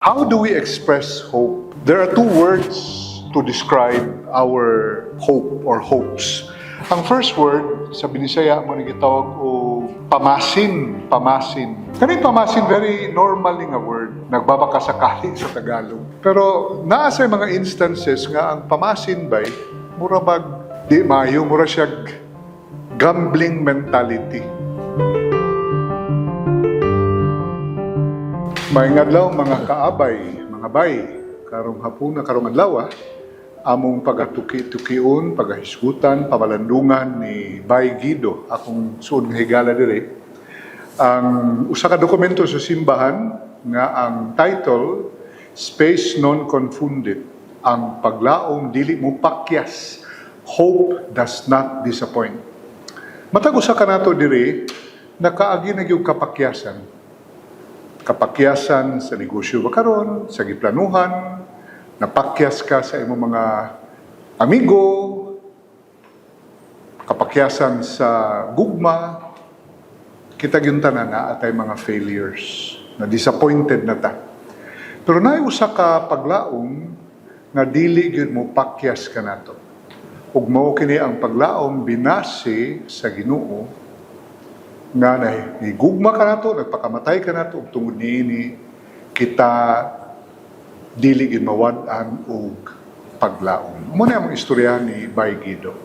How do we express hope? There are two words to describe our hope or hopes. Ang first word, sa Binisaya mo gitawag o pamasin, pamasin. Kaning pamasin, very normal nga word. Nagbabakasakali sa Tagalog. Pero naa sa mga instances nga ang pamasin bay, mura bag, di mayo, mura siya gambling mentality. May adlaw mga kaabay, mga bay, karong hapuna, karong adlaw, among pagatuki-tukion, pagahisgutan, pamalandungan ni Bay Guido, akong suod nga higala dire. Ang usa ka dokumento sa simbahan nga ang title Spes Non Confundit, ang Paglaom dili mo pakyas, hope does not disappoint. Matag usa ka nato dire, nakaagi na gyud kapakyasan. Kapakyasan sa negosyo ba karon, sa giplanuhan, napakyas ka sa imong mga amigo, kapakyasan sa gugma, kita gyud tanan na atay mga failures, na disappointed na ta. Pero naay usa ka paglaom nga dili gyud mo pakyas ka nato. Ug mao kini ang paglaom binase sa Ginoo nga nagugma ka nato, nagpakamatay ka nato, ug tungod niini kita dili gid mawad-an og paglaom. Mo na ang istorya ni Bay Guido.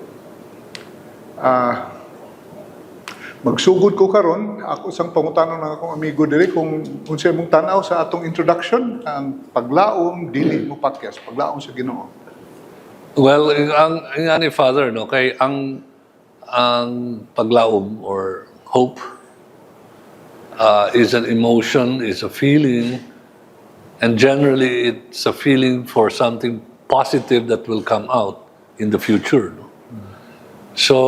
Magsugod ko karon, ako isang pangutanon ng akong amigo diri kung unsay mong tan-aw sa atong introduction, ang paglaom dili mo pakyas, paglaom sa Ginoo. Well, ang ni Father, no, kay ang paglaom or hope is an emotion, is a feeling, and generally it's a feeling for something positive that will come out in the future. No? So,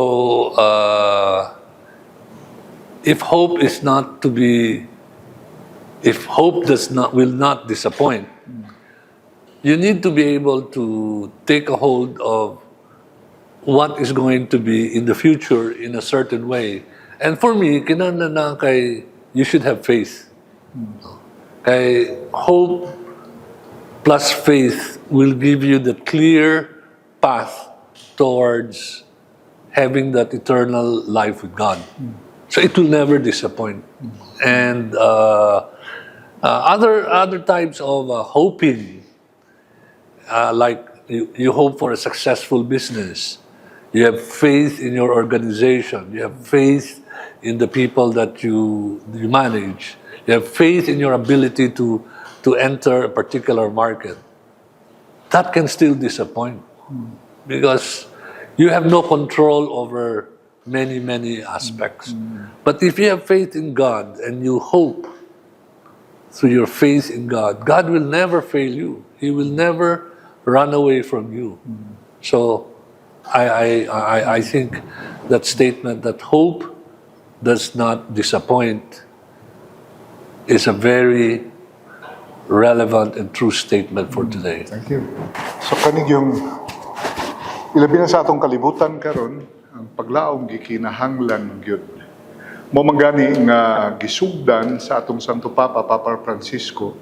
if hope is not to be, if hope will not disappoint, you need to be able to take a hold of what is going to be in the future in a certain way. And for me, kinahanglan na kay you should have faith. Kay hope plus faith will give you the clear path towards having that eternal life with God. So it will never disappoint. And other types of hoping, like you hope for a successful business. You have faith in your organization. You have faith in the people that you manage. You have faith in your ability to enter a particular market. That can still disappoint because you have no control over many aspects. But if you have faith in God and you hope through your faith in God, God will never fail you. He will never run away from you. So I think that statement that hope does not disappoint is a very relevant and true statement for today. Thank you. So kanig yung ilabi na sa atong kalibutan karon, ang paglaom gikinahanglan gyud. Mo mangani nga gisugdan sa atong Santo Papa Francisco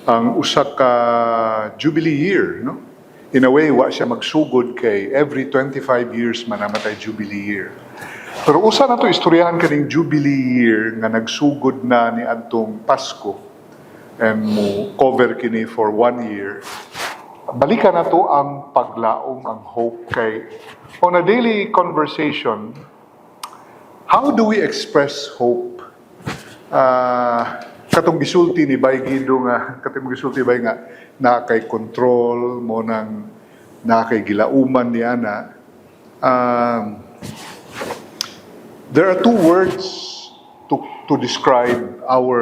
ang usa ka Jubilee Year, no? In a way, wa siya magsugod kay every 25 years manamatay Jubilee Year. Pero usa na to istoryahan kaning Jubilee Year nga nagsugod na ni adtong Pasko and mo cover kini for 1 year. Balikan na to ang paglaom, ang hope kay on a daily conversation, how do we express hope? Katong gisulti ni Bay Guido nga, katong gisulti bay nga na kay control mo nang na kay gilauman ni ana. There are two words to describe our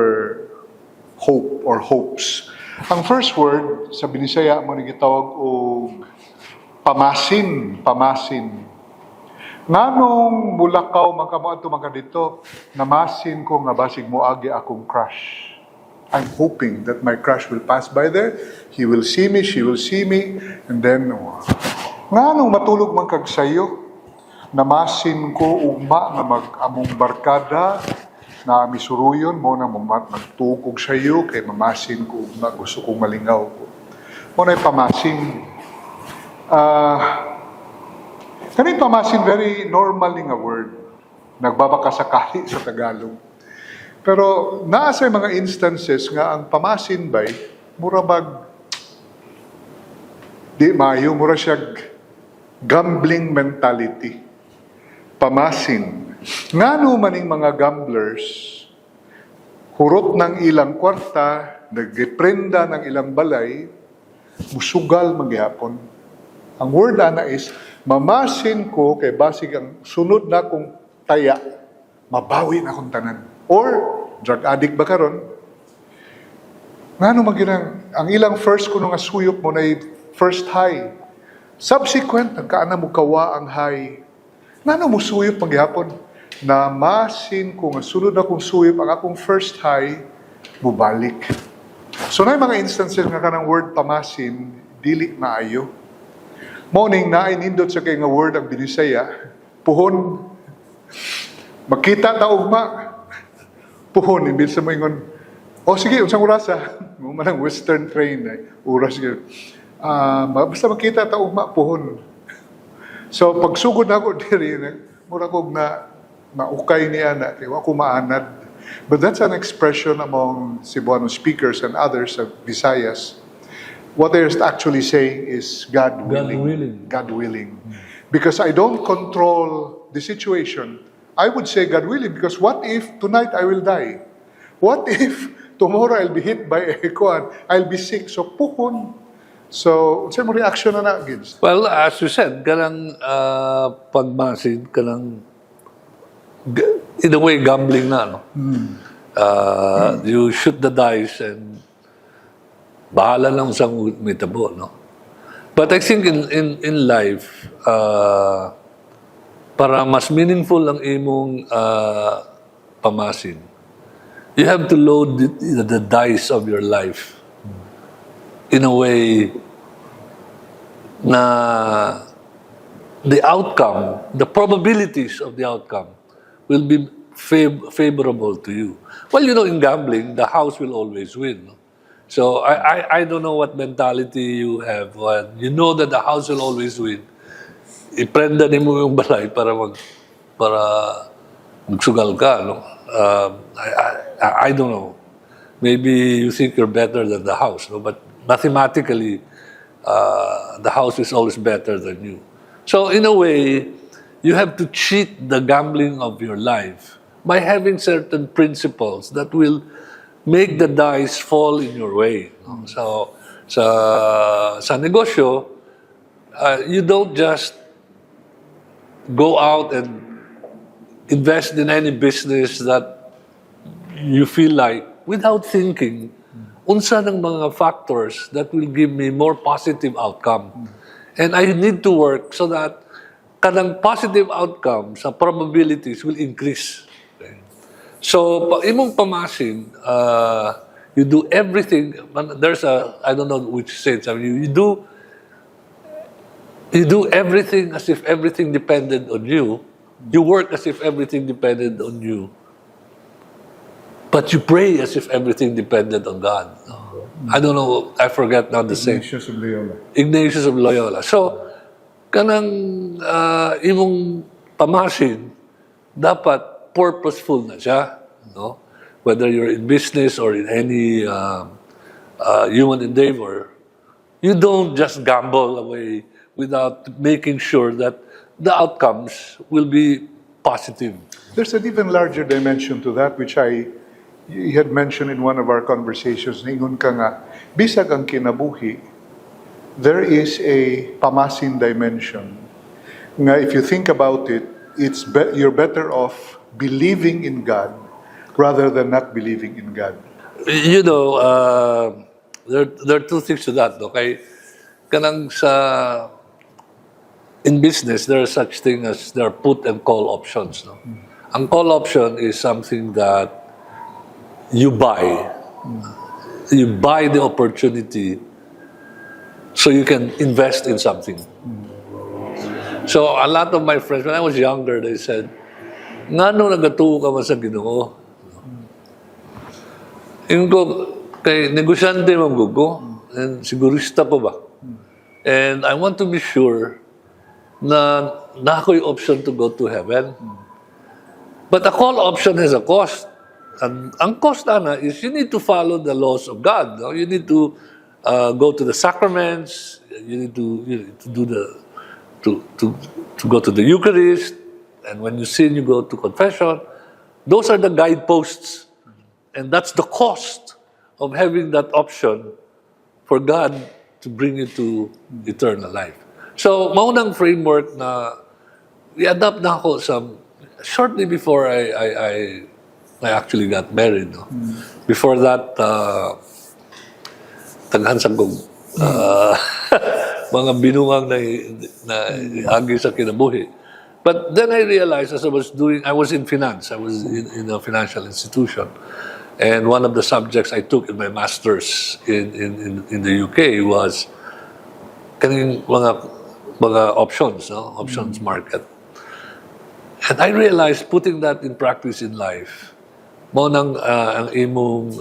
hope or hopes. Ang first word sa Binisaya mo gitawag og pamasin, pamasin. Nganong mulakaw magkamuadto mga dito, namasin ko nga basig mo agi akong crush. I'm hoping that my crush will pass by there. He will see me, she will see me, and then nganong matulog man kag sayo, namasin ko ugma nga mag-among barkada, na misuruyon mo na magtukog sa iyo kay mamasin ko ugma gusto kong malingaw ko. Mo na pamasin. Kaning pamasin very normal nga word. Nagbabakasakali sa Tagalog. Pero naa sa mga instances nga ang pamasin bay murabag di maayo mura siya gambling mentality. Pamasin. Ngano maning mga gamblers hurot ng ilang kwarta, nagdeprenda ng ilang balay, musugal magyapon. Ang word ana is mamasin ko kay basig ang sunod na kong taya, mabawi na akong tanan. Or, drug addict ba karon? Ngano maginang, ang ilang first kuno nga suyop mo na first high. Subsequent, nagkaana mo kawa ang high. Ngano mo suyop magyapon? Na masin ko nga sunod na kong suyop ang akong first high, mubalik. So na mga instances nga kanang word pamasin, dili maayo. Morning na inindot sa kay nga word ang binisaya, puhon. Makita ta ugma. Puhon imbis sa mo ingon. O sige, unsang orasa? Mo man western train ay oras gyud. Basta makita ta ugma puhon. So pagsugod nako diri mura kog na ukay niya na kay wa ko maanad. But that's an expression among Cebuano speakers and others of Visayas. What they're actually saying is God willing. God willing. Because I don't control the situation. I would say God willing because what if tonight I will die? What if tomorrow I'll be hit by a kwan? I'll be sick. So pukon. So, what's your reaction na Gibbs? Well, as you said, kanang pagmasid, kanang in a way gambling na, no? You shoot the dice and bahala lang sa mitabo, no? But I think in life, para mas meaningful ang imong pamasin, you have to load the dice of your life in a way na the outcome, the probabilities of the outcome will be favorable to you. Well, you know, in gambling, the house will always win, no? So I don't know what mentality you have. You know that the house will always win. Iprenda mo yung balay para magsugal ka, no? I don't know. Maybe you think you're better than the house, no? But mathematically, the house is always better than you. So in a way, you have to cheat the gambling of your life by having certain principles that will make the dice fall in your way. No? So sa negosyo, you don't just go out and invest in any business that you feel like without thinking unsa ng mga factors that will give me more positive outcome. And I need to work so that kanang positive outcome sa probabilities will increase. Okay? So, imong pamasin, you do everything. There's I don't know which sense. I mean, you do everything as if everything depended on you. You work as if everything depended on you. But you pray as if everything depended on God. I don't know, I forget now the saying. Ignatius of Loyola. Ignatius of Loyola. So, kanang imong pamasin, dapat purposeful na siya. No? Whether you're in business or in any human endeavor, you don't just gamble away without making sure that the outcomes will be positive. There's an even larger dimension to that which you had mentioned in one of our conversations. Ningon ka nga, bisag ang kinabuhi, there is a pamasin dimension. Nga if you think about it, you're better off believing in God rather than not believing in God. You know, there are two things to that. Okay, kanang in business, there are such thing as there are put and call options. No? Ang call option is something that you buy. You buy the opportunity so you can invest in something. So a lot of my friends, when I was younger, they said, "Ngano nagatuo ka man sa Ginoo?" Yung ko, kay negosyante mang gugo, and sigurista ko ba? And I want to be sure na ako'y option to go to heaven. But a call option has a cost. And ang cost, Ana, is you need to follow the laws of God. No? You need to go to the sacraments. You need to do the to go to the Eucharist. And when you sin, you go to confession. Those are the guideposts. And that's the cost of having that option for God to bring you to eternal life. So, maunang framework na i-adapt na ako shortly before I actually got married. No? Before that, taghansang kong mga binungang na agi sa kinabuhi. But then I realized as I was in finance. I was in a financial institution. And one of the subjects I took in my master's in the UK was kaning mga options, no? Options market. And I realized putting that in practice in life, mo nang ang imong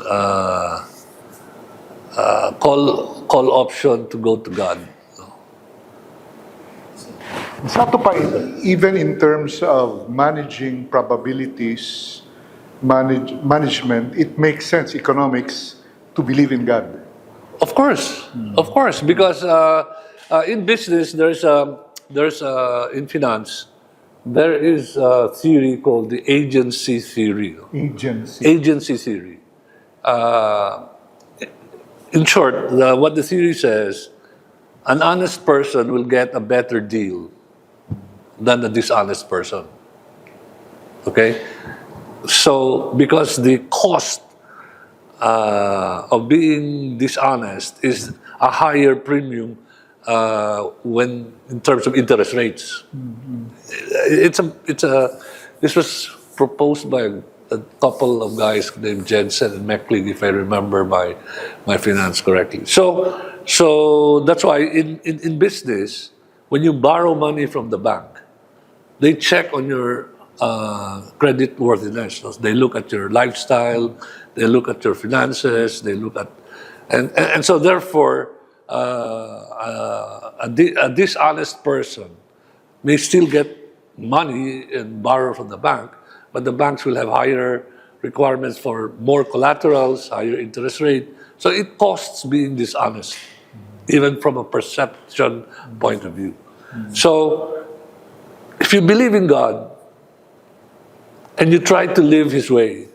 call option to go to God. Sa ito pa, even in terms of managing probabilities, management, it makes sense, economics, to believe in God. Of course, because in business in finance, there is a theory called the agency theory. Agency theory. In short, what the theory says, an honest person will get a better deal than a dishonest person. Okay? So, because the cost of being dishonest is a higher premium when in terms of interest rates. This was proposed by a couple of guys named Jensen and Meckling, if I remember my finance correctly. So that's why in business, when you borrow money from the bank, they check on your credit worthiness. They look at your lifestyle, they look at your finances, they look at, and so therefore, a dishonest person may still get money and borrow from the bank, but the banks will have higher requirements for more collaterals, higher interest rate. So it costs being dishonest, even from a perception point of view. So if you believe in God and you try to live His ways,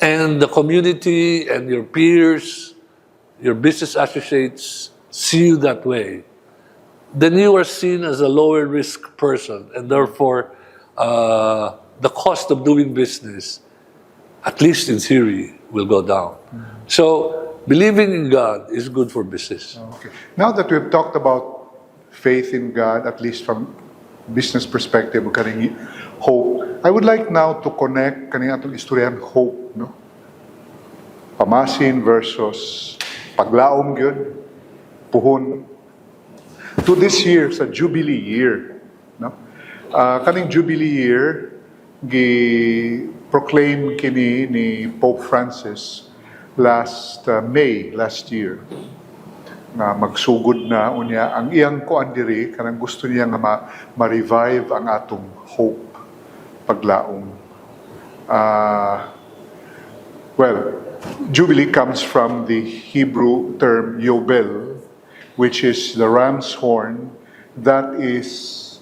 and the community and your peers, your business associates see you that way, then you are seen as a lower risk person, and therefore the cost of doing business, at least in theory, will go down. So believing in God is good for business. Okay. Now that we've talked about faith in God, at least from business perspective, kaning hope, I would like now to connect kaning atong istoryahan hope, no? Pamasin versus Paglaom gyud, puhon to this year sa Jubilee Year, no? Kaning Jubilee Year gi-proclaim kini ni Pope Francis last year na magsugod na unya ang iyang kuan diri kanang gusto niya nga ma-revive ang atong hope paglaom. Jubilee comes from the Hebrew term Yobel, which is the ram's horn that is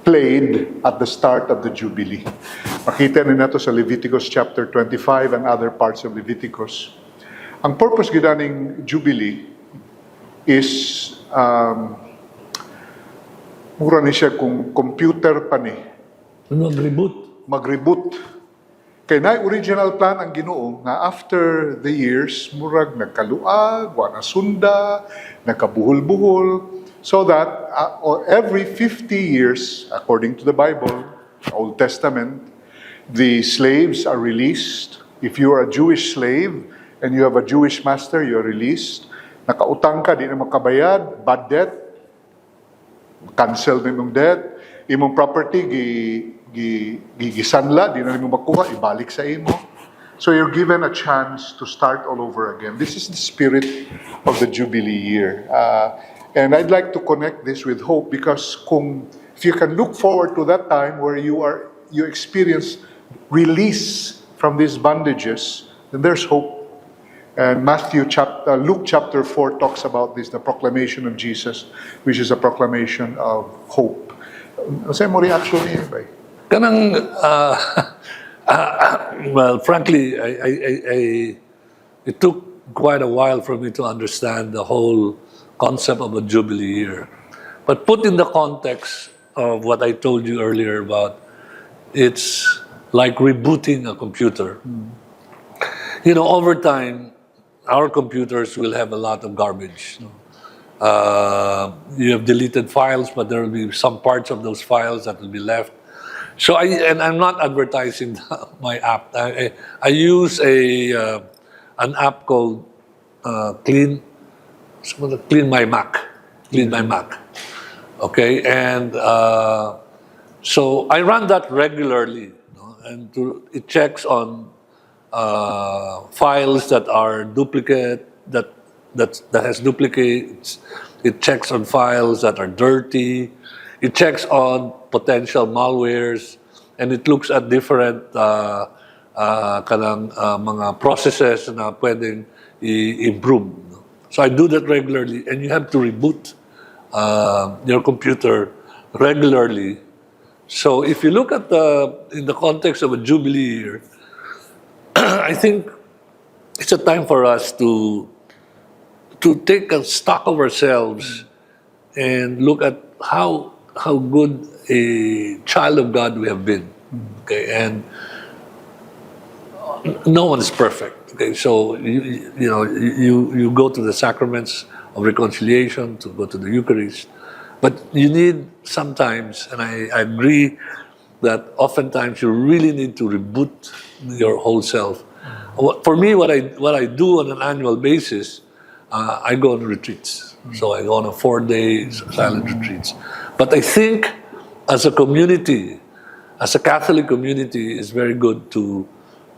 played at the start of the Jubilee. Makita na nato sa Leviticus chapter 25 and other parts of Leviticus. Ang purpose gidaning Jubilee is mura ni siya kung computer pa ni. Mag-reboot. Kaya na original plan ang Ginoo nga after the years, murag nagkaluag, wala sunda, nagkabuhol-buhol, so that every 50 years, according to the Bible, Old Testament, the slaves are released. If you are a Jewish slave and you have a Jewish master, you are released. Nakautang ka, di na makabayad, bad debt, cancel na yung debt, imong property, gisanla, di na mo makuha, ibalik sa imo. So you're given a chance to start all over again. This is the spirit of the Jubilee Year. And I'd like to connect this with hope because if you can look forward to that time where you experience release from these bondages, then there's hope. And Luke chapter 4 talks about this, the proclamation of Jesus, which is a proclamation of hope. Ano mo reaction niya ba? Kanang, well, frankly, it took quite a while for me to understand the whole concept of a Jubilee Year. But put in the context of what I told you earlier about, it's like rebooting a computer. You know, over time, our computers will have a lot of garbage. You have deleted files, but there will be some parts of those files that will be left. So I'm not advertising my app. I use an app called Clean My Mac. Clean My Mac. Okay, and so I run that regularly, and it checks on files that are duplicate, that has duplicates. It checks on files that are dirty. It checks on potential malwares, and it looks at different mga processes na pwedeng i-improve. So I do that regularly, and you have to reboot your computer regularly. So if you look at in the context of a Jubilee Year, I think it's a time for us to take a stock of ourselves and look at how good a child of God we have been. Okay, and no one is perfect. Okay, so you go to the sacraments of reconciliation, to go to the Eucharist, but you need sometimes, and I agree that oftentimes you really need to reboot your whole self. For me, what I do on an annual basis, I go on retreats. So I go on a 4-day silent retreats. But I think as a community, as a Catholic community, it's very good to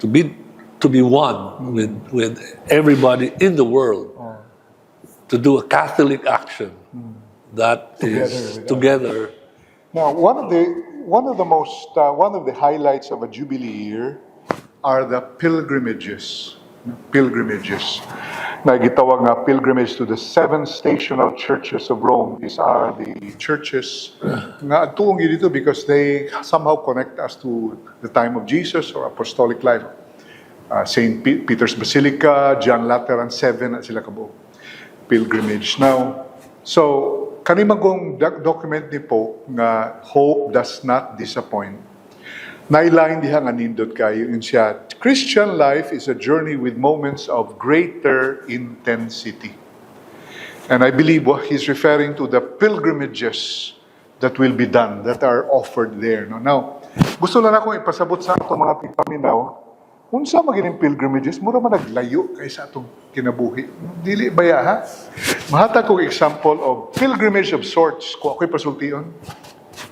be one with everybody in the world, to do a Catholic action that is together. Now, one of the highlights of a Jubilee Year are the pilgrimages. Pilgrimages. Na gitawag nga pilgrimage to the 7 stational churches of Rome. These are the churches nga atuong dito because they somehow connect us to the time of Jesus or apostolic life. St. Peter's Basilica, John Lateran 7 at sila kabo. Pilgrimage. Now, so kanimagong document ni Pope nga hope does not disappoint. Nailain diha nga nindot kayo yun siya. Christian life is a journey with moments of greater intensity. And I believe what he's referring to the pilgrimages that will be done, that are offered there. No? Now, gusto lang akong ipasabot sa itong mga tipaminaw, kung sa magining pilgrimages, mura man naglayo kaysa itong kinabuhi. Dili ba ya, ha? Mahatag kong example of pilgrimage of sorts. Kung ako'y pasultion,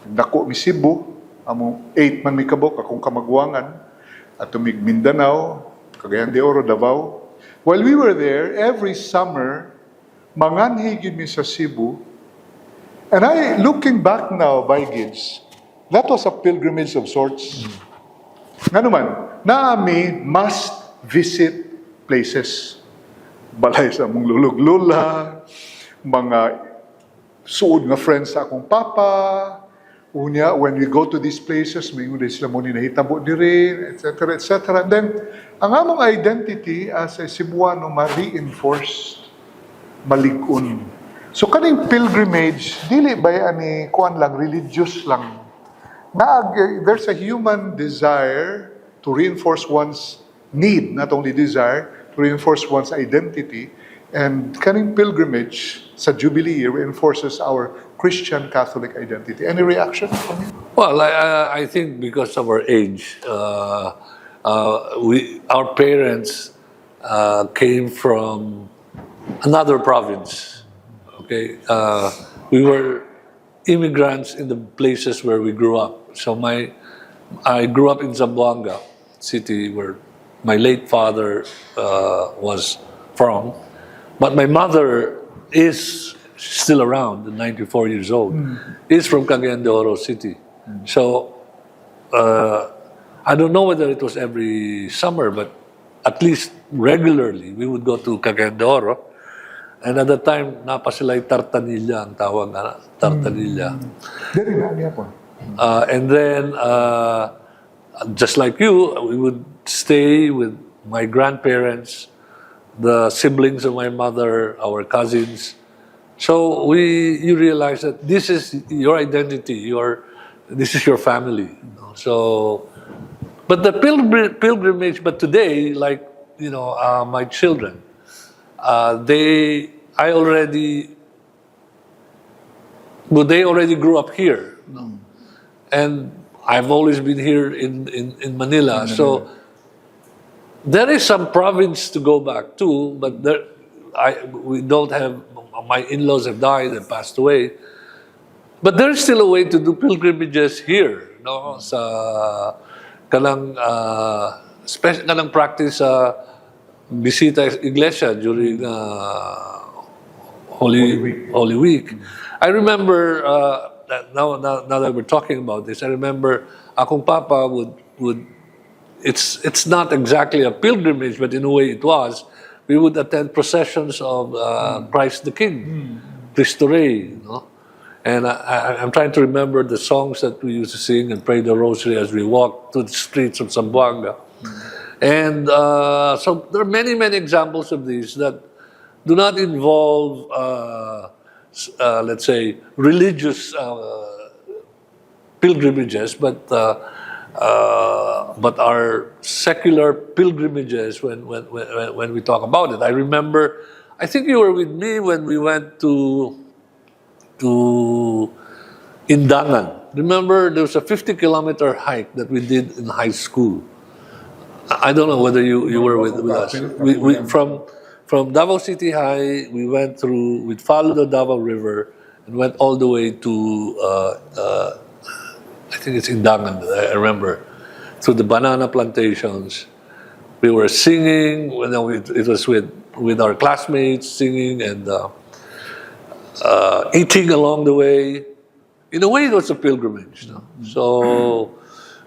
dako mi Cebu, amo 8 man mi kabok, akong kamagwangan, at tumig Mindanao, Cagayan de Oro, Davao. While we were there, every summer, manganhigid mi sa Cebu. And looking back now, by gids, that was a pilgrimage of sorts. Nga naman, naami must visit places. Balay sa mong lulog-lula, mga suod nga friends sa akong papa. Unya, when we go to these places, may ulit sila muna nahitabo diri, etc., etc. And then, ang among identity as a Cebuano ma-reinforced, malig-un. So, kaning pilgrimage, dili ba ani kuan lang, religious lang. There's a human desire to reinforce one's need, not only desire, to reinforce one's identity. And kaning pilgrimage sa Jubilee Year reinforces our Christian Catholic identity. Any reaction from you? Well, I think because of our age, our parents came from another province. Okay, we were immigrants in the places where we grew up. So I grew up in Zamboanga City, where my late father was from. But my mother is still around, 94 years old, is from Cagayan de Oro City. So I don't know whether it was every summer, but at least regularly we would go to Cagayan de Oro. And at the time, napasilay Tartanilla ang tawag, Tartanilla. Dari na niya po. And then, just like you, we would stay with my grandparents, the siblings of my mother, our cousins. So you realize that this is your identity, this is your family. So, but the pilgrimage, but today, like, my children, they already grew up here. And I've always been here in Manila. So there is some province to go back to, but we don't have, my in-laws have died and passed away. But there is still a way to do pilgrimages here. No? Sa kanang practice bisita iglesia during Holy Week. I remember, now that we're talking about this, I remember akong papa would it's not exactly a pilgrimage, but in a way it was. We would attend processions of Christ the King, Cristo Rey, And I'm trying to remember the songs that we used to sing and pray the rosary as we walked through the streets of Zamboanga. And so there are many, many examples of these that do not involve, let's say, religious pilgrimages, but are secular pilgrimages when we talk about it. I remember, I think you were with me when we went to Indangan. Remember, there was a 50-kilometer hike that we did in high school. I don't know whether you were with us. We from Davao City High, we'd followed the Davao River and went all the way to, I think it's Indangan, I remember, through the banana plantations. We were singing, it was with our classmates, singing and eating along the way. In a way, it was a pilgrimage. So,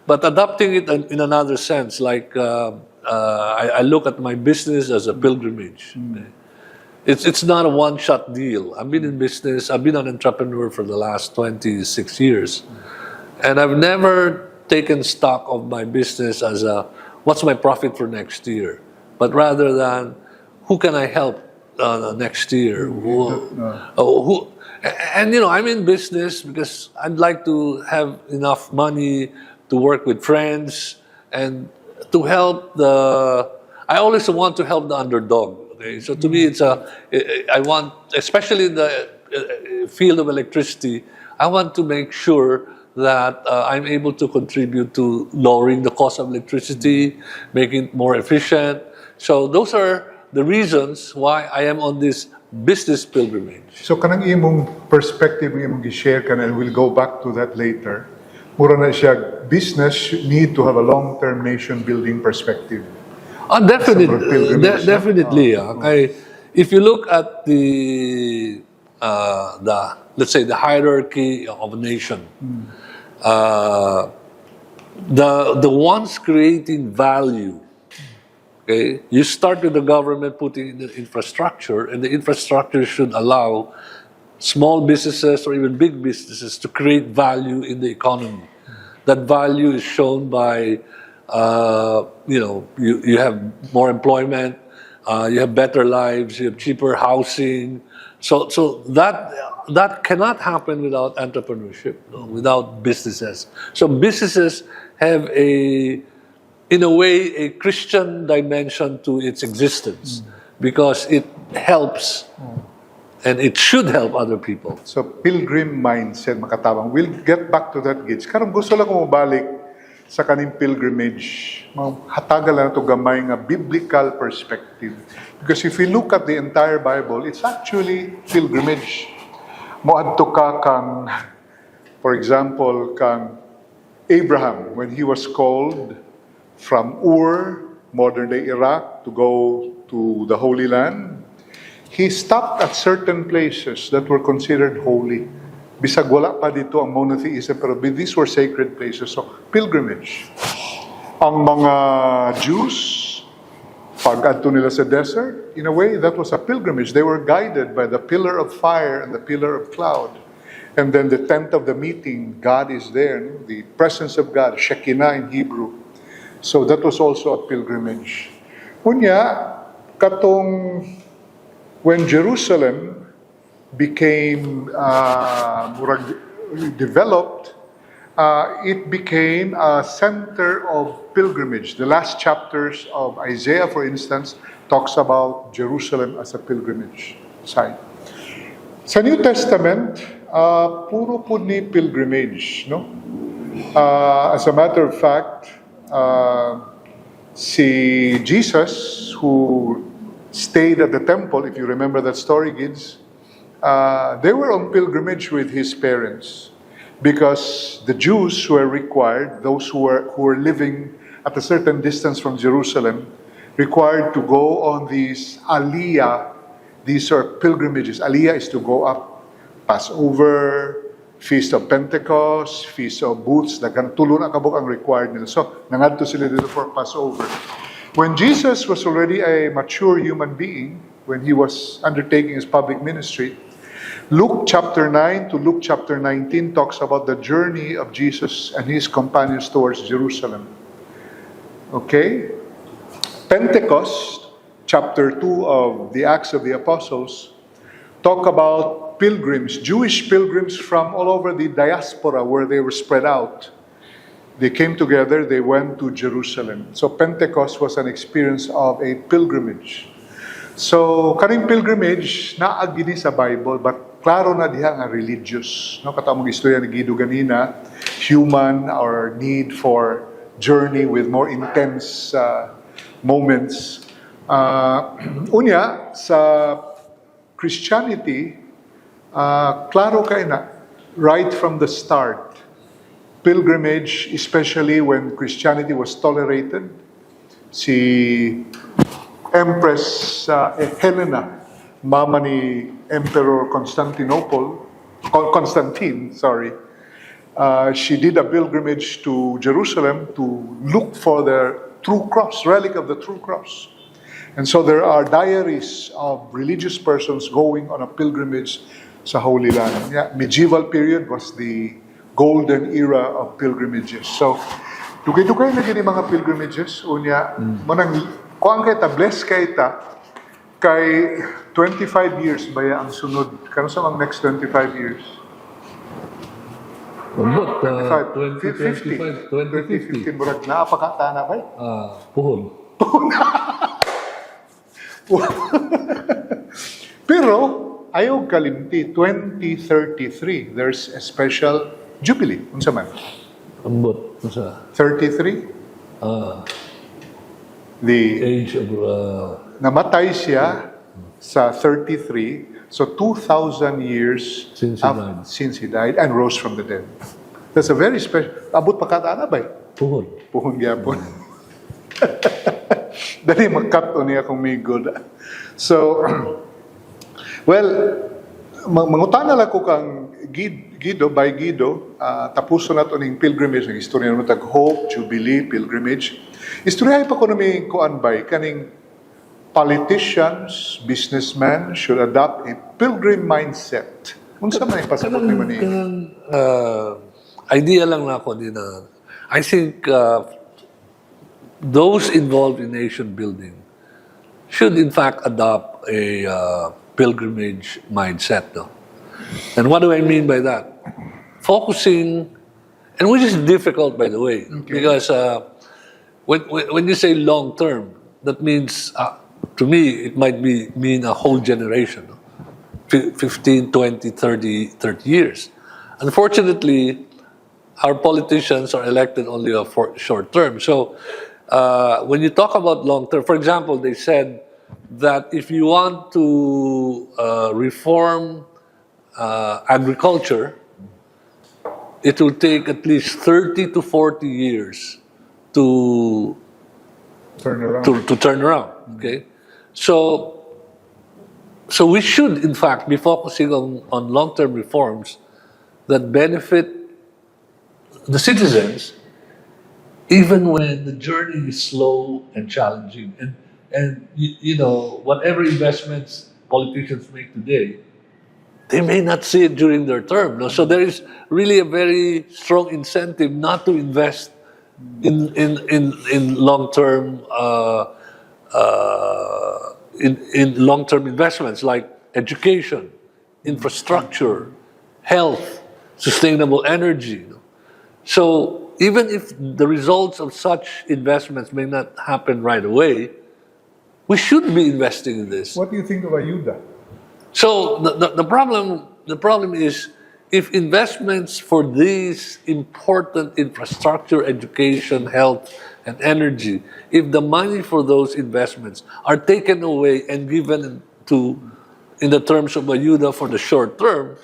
but adopting it in another sense, like I look at my business as a pilgrimage. It's not a one-shot deal. I've been in business, I've been an entrepreneur for the last 26 years. And I've never taken stock of my business as what's my profit for next year, but rather than who can I help next year? And I'm in business because I'd like to have enough money to work with friends and to help I always want to help the underdog. Okay, so to me, I want, especially in the field of electricity, I want to make sure that I'm able to contribute to lowering the cost of electricity, making it more efficient. So those are the reasons why I am on this business pilgrimage. So kanang imong perspective imong gi-share kana, and we'll go back to that later. Mura na siya, business need to have a long-term nation-building perspective. Definitely. If you look at the let's say the hierarchy of a nation, the ones creating value. Okay, you start with the government putting in the infrastructure, and the infrastructure should allow small businesses or even big businesses to create value in the economy. That value is shown by, you have more employment, you have better lives, you have cheaper housing. So that cannot happen without entrepreneurship, without businesses. So businesses have in a way, a Christian dimension to its existence because it helps and it should help other people. So, pilgrim mindset, makatabang. We'll get back to that, Gids. Karong gusto lang ko mabalik sa kaning pilgrimage. Hatagal na ito gamay nga biblical perspective. Because if you look at the entire Bible, it's actually pilgrimage. Moadto ka kang, for example, kang Abraham, when he was called from Ur modern-day Iraq, to go to the Holy Land, he stopped at certain places that were considered holy. Bisag wala pa dito ang monotheism, pero these were sacred places, so pilgrimage. Ang mga Jews, pag adto nila sa desert, in a way, that was a pilgrimage. They were guided by the pillar of fire and the pillar of cloud. And then the tent of the meeting, God is there, no? The presence of God, Shekinah in Hebrew. So that was also a pilgrimage. Unya, katong when Jerusalem became developed, it became a center of pilgrimage. The last chapters of Isaiah, for instance, talks about Jerusalem as a pilgrimage site. Sa New Testament, puro po ni pilgrimage, no? As a matter of fact, si Jesus, who stayed at the temple, if you remember that story, kids, they were on pilgrimage with his parents. Because the Jews were required, those who were living at a certain distance from Jerusalem, required to go on these aliyah. These are pilgrimages. Aliyah is to go up. Passover, Feast of Pentecost, Feast of Booths, tulo na kabuk ang required nila. So, nangadto sila dito for Passover. When Jesus was already a mature human being, when he was undertaking his public ministry, Luke chapter 9 to Luke chapter 19 talks about the journey of Jesus and his companions towards Jerusalem. Okay? Pentecost, chapter 2 of the Acts of the Apostles, talk about pilgrims, Jewish pilgrims from all over the diaspora where they were spread out. They came together, they went to Jerusalem. So Pentecost was an experience of a pilgrimage. So, kaning pilgrimage, naag gini sa Bible, but klaro na diha nga religious. No? Katamong istorya ni Guido ganina, human, our need for journey with more intense moments. Unya, sa Christianity, klaro kay na, right from the start, pilgrimage, especially when Christianity was tolerated, si Empress Helena, mama ni Emperor Constantine, she did a pilgrimage to Jerusalem to look for the true cross, relic of the true cross. And so there are diaries of religious persons going on a pilgrimage sa Holy Land. Yeah, medieval period was the golden era of pilgrimages. So, dugay-dugay na gini mga pilgrimages. Unya, manang, kuang kay ta, bless kay ta, kay 25 years baya ang sunod. Kano sa mga next 25 years? But, 2050. Murag na, apakata na ba? Puhon. Pero, ayaw kalimti, 2033, there's a special Jubilee. Unsa man? Ambot. Unsa? 33? The Age of... namatay siya sa 33, so 2,000 years since he died and rose from the dead. That's a very special. Abot pa kata na ba? Puhon. Puhon gyapon. Dali mag-cut o niya kung may good. So, well, mangutana lang ko kang Guido, tapuso na ito ng pilgrimage, ng istorya naman tag Hope, Jubilee, pilgrimage. Istorya pa ko namin kuan bay, kaning politicians, businessmen should adopt a pilgrim mindset. Unsa man ipasabot ni man idea lang na ako din na I think those involved in nation building should in fact adopt a pilgrimage mindset. No? And what do I mean by that? Focusing, and which is difficult by the way, because when you say long term, that means, to me, it might mean a whole generation, no? 15, 20, 30 years. Unfortunately, our politicians are elected only for short term. So when you talk about long term, for example, they said that if you want to reform agriculture, it will take at least 30 to 40 years to turn around. to turn around. Okay, so we should, in fact, be focusing on long-term reforms that benefit the citizens, even when the journey is slow and challenging. And you know, whatever investments politicians make today, they may not see it during their term. No? So there is really a very strong incentive not to invest in long-term in long-term investments like education, infrastructure, health, sustainable energy. So even if the results of such investments may not happen right away, we should be investing in this. What do you think of ayuda? So the problem is, if investments for these important infrastructure, education, health, and energy, if the money for those investments are taken away and given to, in the terms of ayuda for the short term,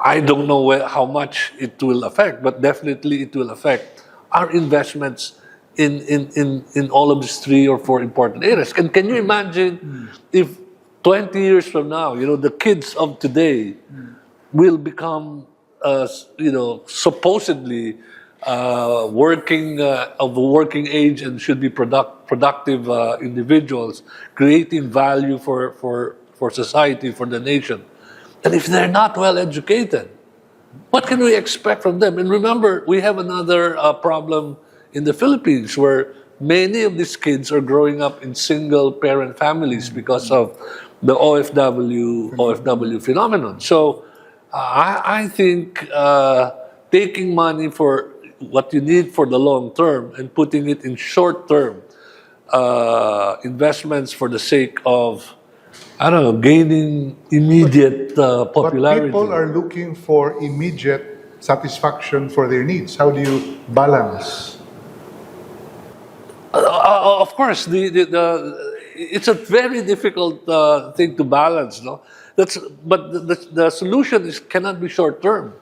I don't know how much it will affect, but definitely it will affect our investments in all of these 3 or 4 important areas. And can you imagine if 20 years from now, you know, the kids of today will become, you know, supposedly working of a working age and should be productive individuals, creating value for society, for the nation. And if they're not well educated, what can we expect from them? And remember, we have another problem in the Philippines where many of these kids are growing up in single parent families because of the OFW phenomenon. So I think taking money for what you need for the long term and putting it in short term investments for the sake of, I don't know, gaining immediate popularity. But people are looking for immediate satisfaction for their needs. How do you balance? Of course, it's a very difficult thing to balance, no? But the solution cannot be short term.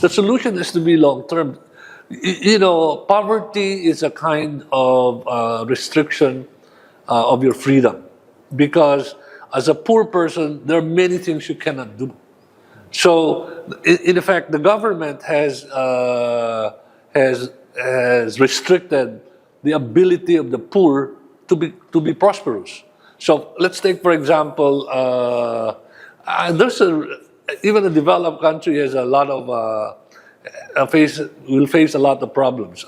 The solution is to be long term. You know, poverty is a kind of restriction of your freedom, because as a poor person, there are many things you cannot do. So, in effect, the government has restricted the ability of the poor to be prosperous. So, let's take, for example, even a developed country has a lot of will face a lot of problems.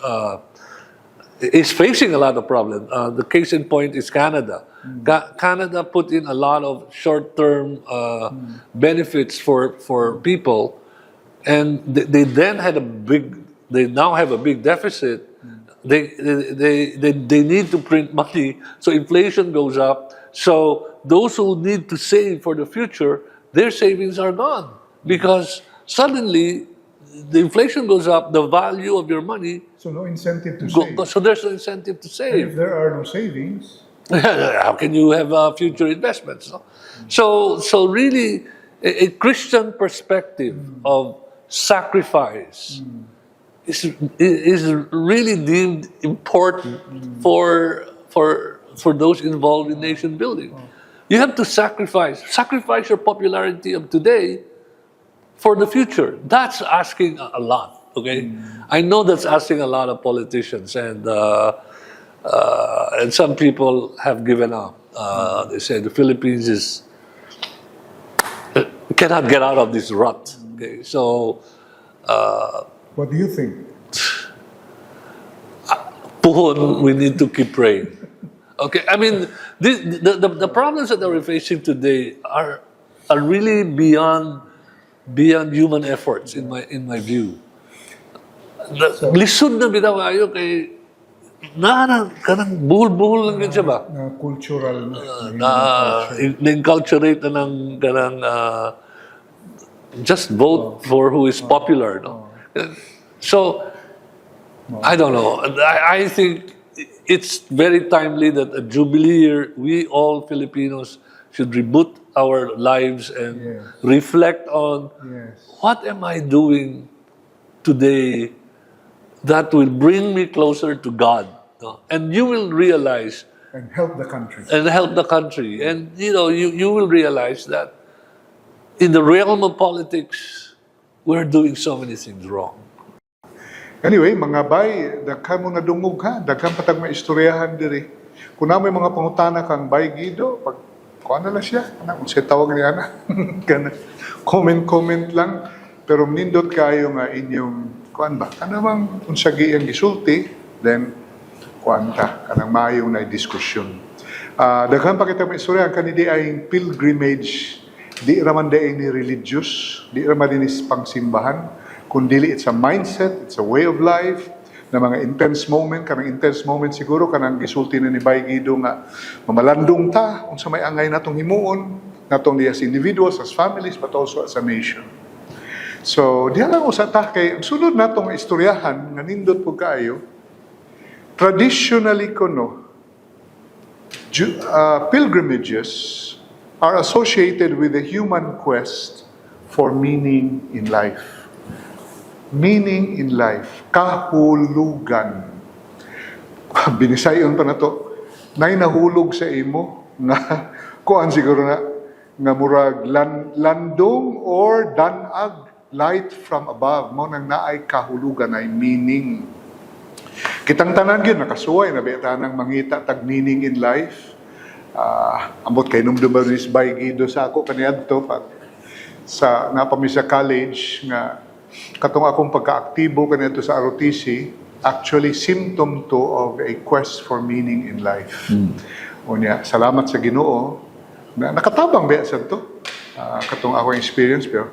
Is facing a lot of problems. The case in point is Canada. Canada put in a lot of short-term benefits for people, and they then had they now have a big deficit. They need to print money, so inflation goes up. So those who need to save for the future, their savings are gone, because suddenly the inflation goes up, the value of your money. So no incentive to save. So there's no incentive to And save. if there are no savings, How can you have future investments? No? So really, a Christian perspective of sacrifice is really deemed important for those involved in nation building. You have to sacrifice your popularity of today for the future. That's asking a lot. Okay, I know that's asking a lot of politicians, and some people have given up. They say the Philippines cannot get out of this rut. Okay, so what do you think? Puhon, we need to keep praying. Okay, I mean, the problems that we're facing today are really beyond human efforts in my view. Lisod na bitaw kayo kay kanang buhol-buhol lang yun siya ba? Na cultural Na-enculturate na ng kanang just vote for who is popular, no? So I don't know. I think it's very timely that a Jubilee Year, we all Filipinos should reboot our lives and reflect on what am I doing today that will bring me closer to God no? And you will realize And help the country. and help the country. And you will realize that in the realm of politics, we're doing so many things wrong. Anyway, mga bay, daghan mo na dungog ha, daghan patag maistoryahan diri. Kung na may mga pangutana kang bay Guido, pag kuha na lang siya, kung siya tawag niya na, comment lang, pero nindot kayo nga inyong, kuan ba, kanamang kung sagi ang gisulti, then kuan ta, kanang maayong na diskusyon. Daghan pa kita maistoryahan, kanidi ay pilgrimage, di raman day ni religious, di raman din is pangsimbahan, kundi it's a mindset, it's a way of life, na mga intense moment, kanang intense moment siguro, kanang gisulti na ni Bay Guido nga, mamalandong ta, kung sa may angay natong himuon, natong as individuals, as families, but also as a nation. So, diyan lang usa ta, kay sunod natong istoryahan, nga nindot po kaayo, traditionally pilgrimages are associated with the human quest for meaning in life. Meaning in life. Kahulugan. Binisayon pa na to. Nay nahulog sa imo nga kuan siguro nga murag landong or danag, light from above mo nang naay kahulugan ay meaning. Kitang tanan gyud nakasuway na betanang mangita tag meaning in life. Ambot kay nung dumaris Bay Guido sa ako kaniadto pag sa napami sa college nga katong akong pagkaaktibo kaniadto sa ROTC, actually symptom to of a quest for meaning in life. Unya, salamat sa Ginoo na nakatabang ba sa to. Katong akong experience pero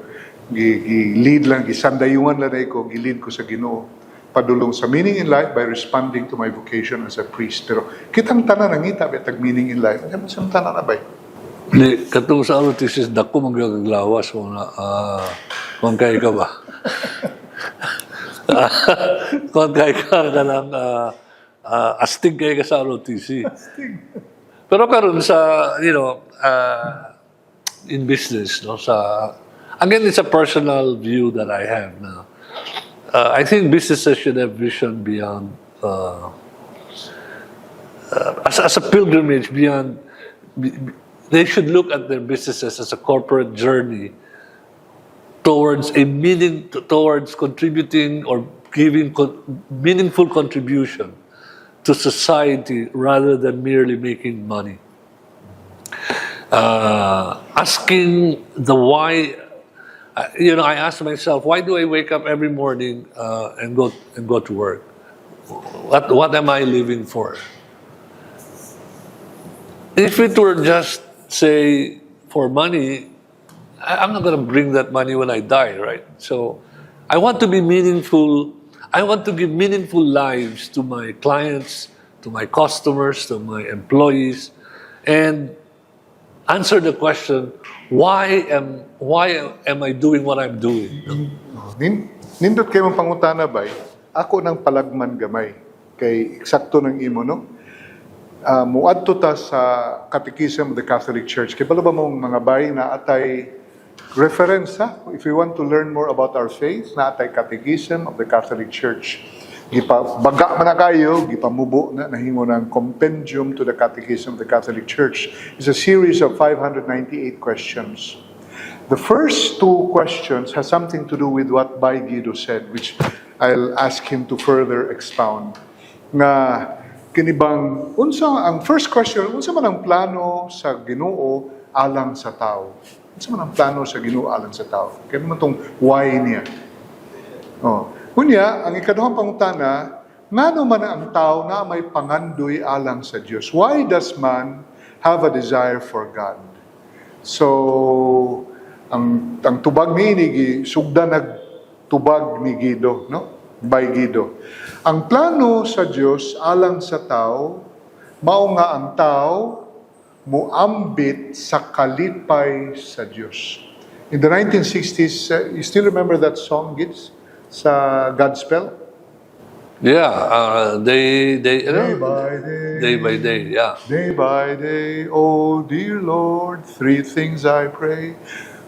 gi-lead lang, gisandayuan lang ko, gi-lead ko sa Ginoo padulong sa meaning in life by responding to my vocation as a priest. Pero kitang tanan nangita betag meaning in life. Ano sa tanan na bay? Ni katong sa ROTC dako magaglawas mo na kung kay ka ba. Kung kay ka lang astig kay ka sa ROTC. Pero karon sa in business no sa again it's a personal view that I have now. I think businesses should have vision beyond, as a pilgrimage beyond. They should look at their businesses as a corporate journey towards towards contributing or giving meaningful contribution to society rather than merely making money. Asking the why. I ask myself, why do I wake up every morning and go to work? What am I living for? If it were just say for money, I'm not going to bring that money when I die, right? So, I want to be meaningful. I want to give meaningful lives to my clients, to my customers, to my employees, and answer the question, why am I doing what I'm doing? Nindot kayo mong pangutana bay, ako nang palagman gamay. Kay eksakto ng imo, no? Muadto ta sa Catechism of the Catholic Church. Kay balo ba mong mga bay na atay reference, ha? If you want to learn more about our faith, na atay Catechism of the Catholic Church. Baga man na kayo, gipamubo na nahingo ng Compendium to the Catechism of the Catholic Church. It's a series of 598 questions. The first two questions has something to do with what Bay Guido said, which I'll ask him to further expound. Nga kinibang ang first question, unsa man ang plano sa Ginoo alang sa tao? Unsa man ang plano sa Ginoo alang sa tao? Kaya naman tong why niya. Kunya, ang ikaduhang pangutana, ngano man ang tao na may pangandoy alang sa Dios? Why does man have a desire for God? So, ang tubag ni sugda nagtubag ni Guido, no? By Guido. Ang plano sa Dios alang sa tao, mao nga ang tao muambit sa kalipay sa Dios. In the 1960s, you still remember that song, Gids? Sa Godspell? Yeah, day by day, yeah. Day by day, oh dear Lord, three things I pray.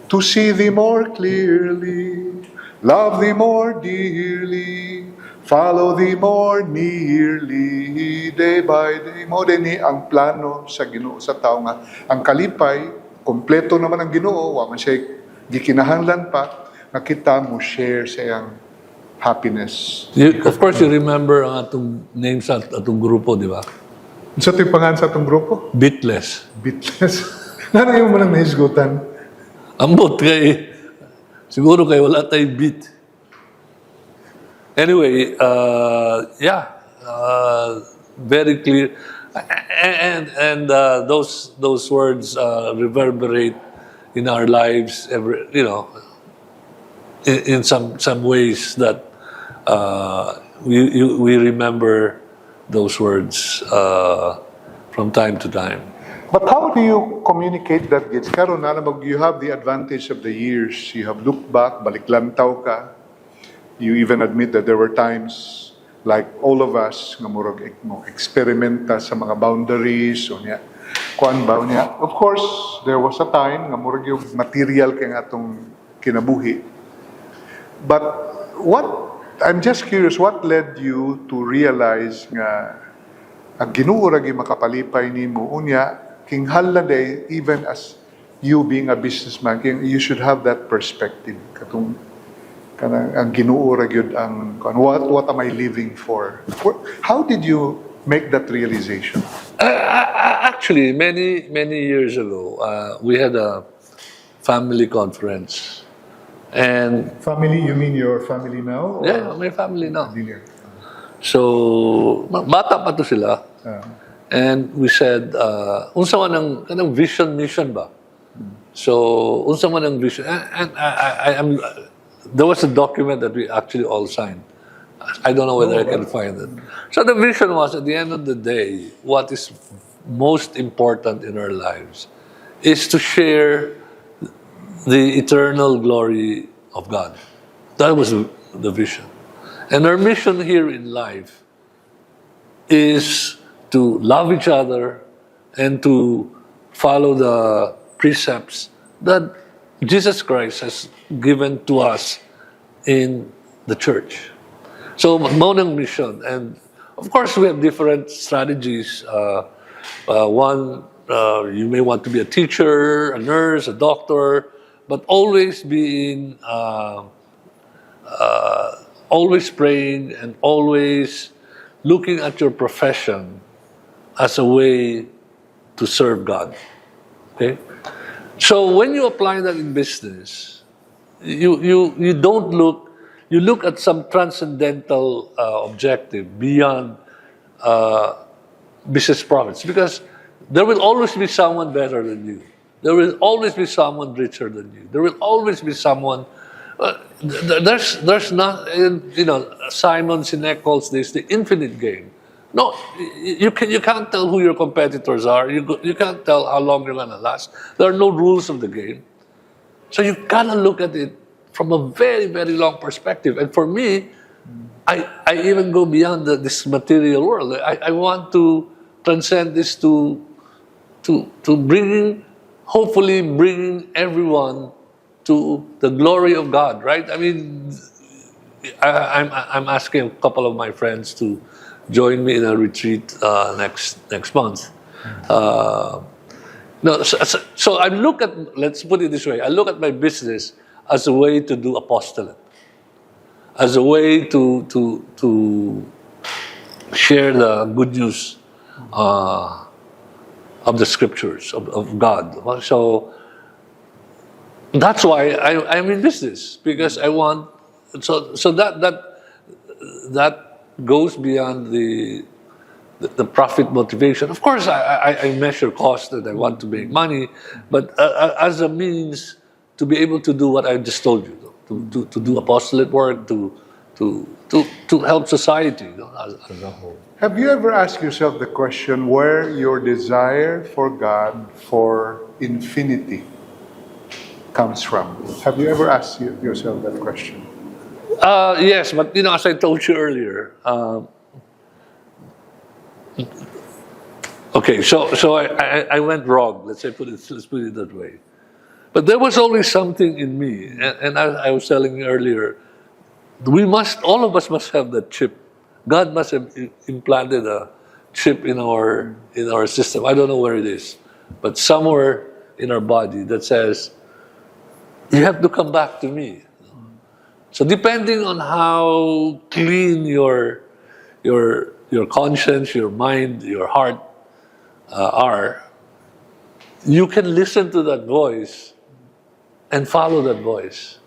To see Thee more clearly, love Thee more dearly, Follow thee more nearly, day by day. Mo din ni ang plano sa Ginoo sa tao nga. Ang kalipay, kompleto naman ang Ginoo, wa man siya gikinahanglan pa, nga kita mo share sa iyang happiness. Of course, you remember ang atong names at atong grupo, di ba? Sa ito yung pangalan sa itong grupo? Bitless. Bitless. Nana yung manang nahisgutan? Ambot kay, siguro kay wala tayong beat. Anyway, very clear. And those words reverberate in our lives, in some ways that we remember those words from time to time. But how do you communicate that gets? Karon na you have the advantage of the years. You have looked back, baliklantaw ka. You even admit that there were times, like all of us, nga murag mo eksperimenta sa mga boundaries, o niya, kuan ba niya. Of course, there was a time nga murag yung material kay nga atong kinabuhi. But I'm just curious, what led you to realize nga ang Ginoo ra gyud makapalipay nimo unya king haladay, even as you being a businessman, you should have that perspective katong kanang ang Ginoo ra gyud ang what am I living for? How did you make that realization? Actually, many years ago, we had a family conference, and Family, you mean your family now? Or yeah, my family now. dinner? So bata pa to sila, and we said, unsa man ang kanang vision mission ba? So unsa man ang vision, and I am. There was a document that we actually all signed. I don't know whether I can find it. So the vision was, at the end of the day, what is most important in our lives is to share the eternal glory of God. That was the vision. And our mission here in life is to love each other and to follow the precepts that Jesus Christ has given to us in the church. So, maunang mission. And of course, we have different strategies. One, you may want to be a teacher, a nurse, a doctor, but always being, always praying and always looking at your profession as a way to serve God. Okay? So when you apply that in business, you don't look, you look at some transcendental objective beyond business profits, because there will always be someone better than you. There will always be someone richer than you. There will always be someone. There's not, Simon Sinek calls this the infinite game. No, you can't tell who your competitors are. You can't tell how long you're gonna last. There are no rules of the game. So you gotta look at it from a very, very long perspective. And for me, I even go beyond this material world. I want to transcend this to hopefully bringing everyone to the glory of God, right? I mean, I'm asking a couple of my friends to join me in a retreat next month. So I look at, let's put it this way, I look at my business as a way to do apostolate, as a way to share the good news of the scriptures, of God. So that's why I'm in business, because I want, so that goes beyond the profit motivation. Of course, I measure cost and I want to make money, but as a means to be able to do what I just told you, to do apostolate work, to help society as a whole. Have you ever asked yourself the question where your desire for God, for infinity, comes from? Have you ever asked yourself that question? Yes, but as I told you earlier, okay, so I went wrong. Let's put it that way. But there was always something in me, and I was telling you earlier, all of us must have that chip. God must have implanted a chip in our system. I don't know where it is, but somewhere in our body that says, you have to come back to me. So depending on how clean your conscience, your mind, your heart are, you can listen to that voice and follow that voice.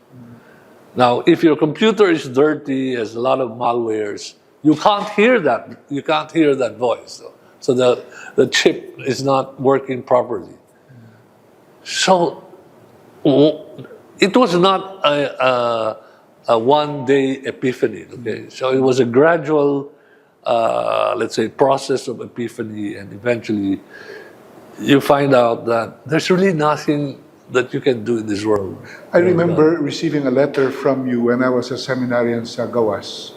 Now, if your computer is dirty, has a lot of malwares, you can't hear that. You can't hear that voice. So the chip is not working properly. So it was not a one-day epiphany. Okay, so it was a gradual, let's say, process of epiphany, and eventually you find out that there's really nothing that you can do in this world. I remember receiving a letter from you when I was a seminarian sa Gawas.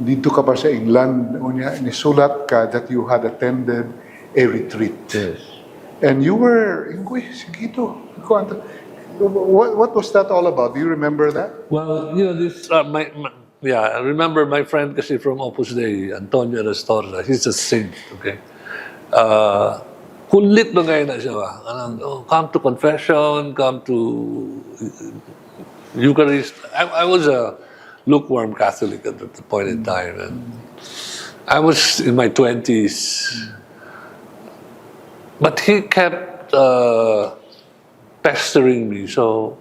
Dito ka pa sa England, nisulat ka that you had attended a retreat. Yes. And you were, what was that all about? Do you remember that? Well, this, I remember my friend kasi from Opus Dei, Antonio Restorla, he's a saint, okay? Kulit na ngayon na siya ba? Come to confession, come to Eucharist. I was a lukewarm Catholic at the point in time, and I was in my 20s. But he kept pestering me, so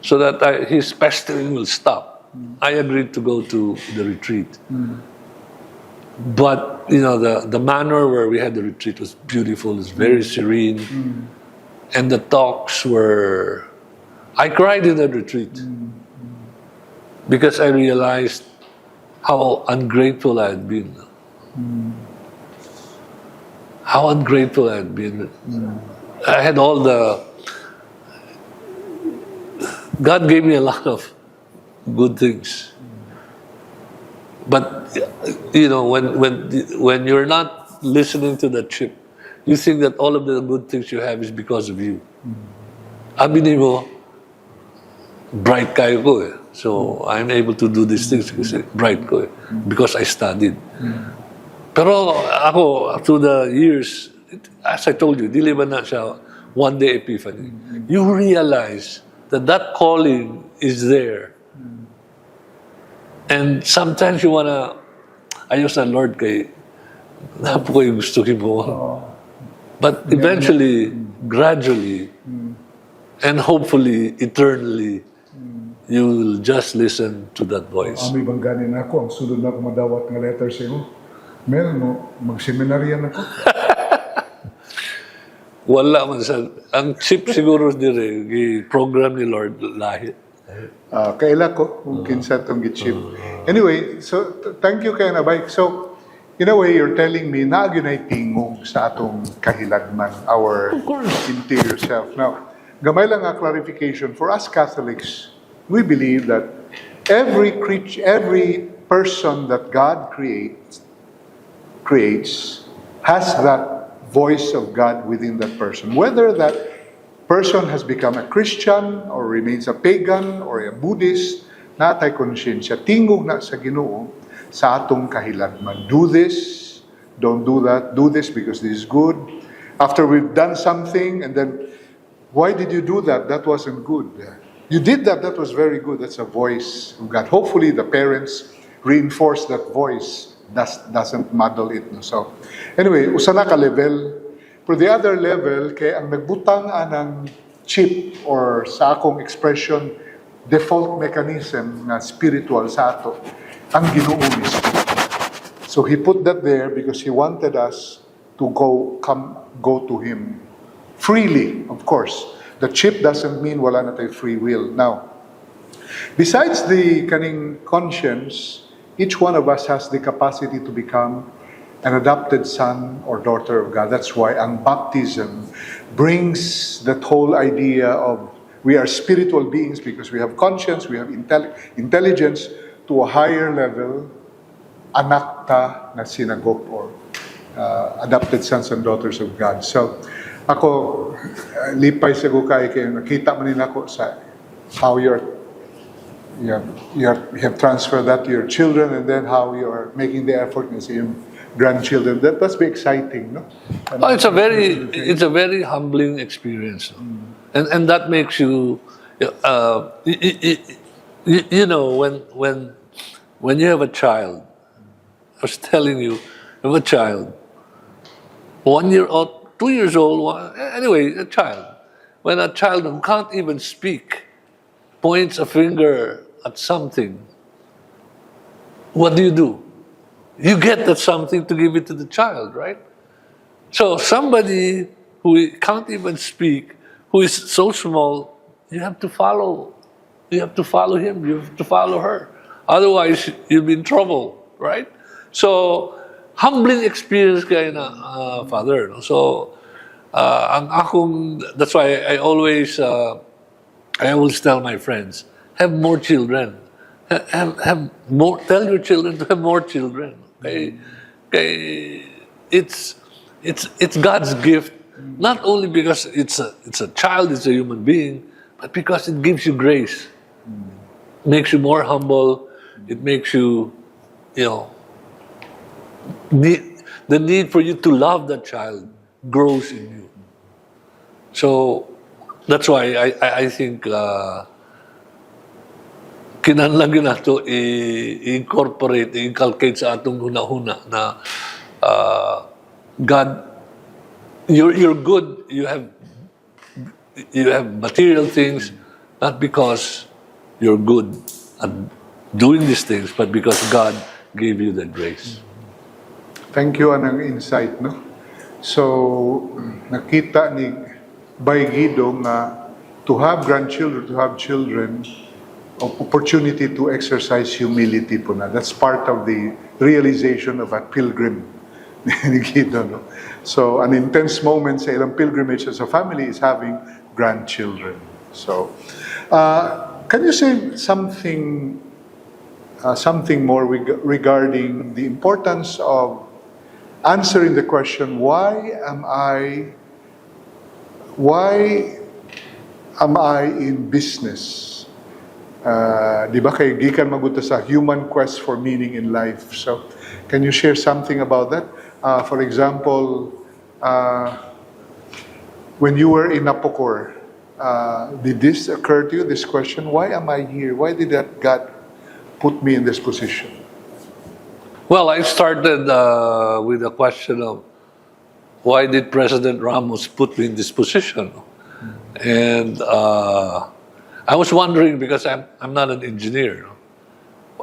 that his pestering will stop. I agreed to go to the retreat. But the manner where we had the retreat was beautiful. It was very serene, and the talks were. I cried in that retreat because I realized how ungrateful I had been. How ungrateful I had been. I had all the. God gave me a lot of good things. But when you're not listening to the chip, you think that all of the good things you have is because of you. Aminin mo, bright kayo ko eh. So I'm able to do these things kasi bright ko eh, because I studied. Pero ako, through the years, as I told you, dili ba na siya one day epiphany. You realize that calling is there. And sometimes you wanna, ayos na Lord kay, napo ko yung gusto mo. But eventually, gradually, and hopefully, eternally, you will just listen to that voice. Ami bang ganin ako, ang sulod na ako madawat ng letter sa iyo. Meron mo, mag-seminaryan ako. Wala man sa, ang chip siguro dire, program ni Lord lahi. Kaila ko, kung kinsa itong gichip. Anyway, so thank you kay Nabay. So, in a way, you're telling me na aginay tingog sa atong kahilagman, our interior self. Now, gamay lang nga clarification. For us Catholics, we believe that every person that God creates has that voice of God within that person. Whether that person has become a Christian or remains a pagan or a Buddhist, natay konsyensya, tingog na sa Ginoo sa atong kahilagman. Do this, don't do that, do this because this is good. After we've done something and then, why did you do that? That wasn't good. You did that, that was very good. That's a voice of God. Hopefully the parents reinforce that voice, doesn't muddle it. So, anyway, usa na ka level. For the other level, kay ang nagbutang anang chip or sa akong expression, default mechanism na spiritual sa ato, ang Ginoo mismo. So he put that there because he wanted us to go to him freely, of course. The chip doesn't mean wala na tayo free will. Now, besides the kaning conscience, each one of us has the capacity to become an adopted son or daughter of God. That's why ang baptism brings that whole idea of we are spiritual beings because we have conscience, we have intelligence to a higher level, anak ta na sinagop or adopted sons and daughters of God. So, ako, lipay sa gukay kayo, nakita man nila ko sa how you're you have transferred that to your children, and then how you are making the effort in your grandchildren. That must be exciting, no? Oh, it's a very humbling experience, no? And that makes you, you know, when you have a child. I was telling you, you have a child, 1 year old, 2 years old, anyway, a child. When a child who can't even speak points a finger at something, what do? You get that something to give it to the child, right? So somebody who can't even speak, who is so small, you have to follow. You have to follow him. You have to follow her. Otherwise, you'll be in trouble, right? So, humbling experience kaya na, Father. No? So, that's why I always tell my friends, have more children. Have more. Tell your children to have more children. Okay? It's God's gift, not only because it's a child, it's a human being, but because it gives you grace, makes you more humble. It makes you, the need for you to love that child grows in you. So that's why I think kinahanglan yun nato i-incorporate, i-inculcate sa atong huna-huna na God, you're good. You have material things, not because you're good at doing these things, but because God gave you that grace. Thank you, anang insight, no? So, nakita ni Bay Guido nga to have grandchildren, to have children, opportunity to exercise humility po na. That's part of the realization of a pilgrim ni Guido, no? So, an intense moment sa ilang pilgrimage as a family is having grandchildren. So, can you say something more regarding the importance of answering the question, why am I in business? Di ba kay gikan magunta sa human quest for meaning in life? So, can you share something about that? For example, when you were in Napocor, did this occur to you, this question, why am I here? Why did that God put me in this position? Well, I started with the question of why did President Ramos put me in this position? And I was wondering because I'm not an engineer.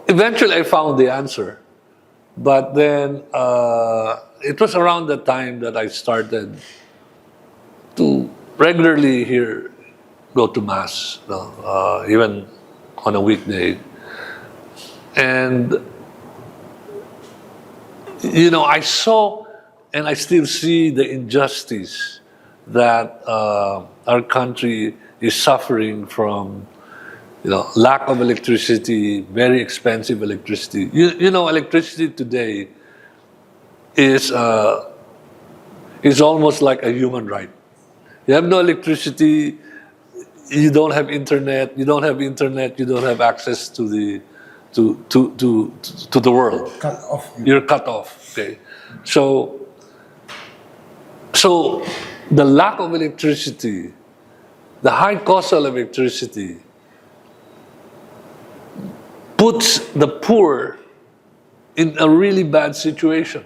Eventually, I found the answer. But then it was around the time that I started to regularly go to Mass, even on a weekday. And, I saw and I still see the injustice that our country is suffering from, lack of electricity, very expensive electricity. Electricity today is almost like a human right. You have no electricity, you don't have internet. You don't have internet, you don't have access to the world. Cut off. You're cut off. Okay, so the lack of electricity, the high cost of electricity, puts the poor in a really bad situation.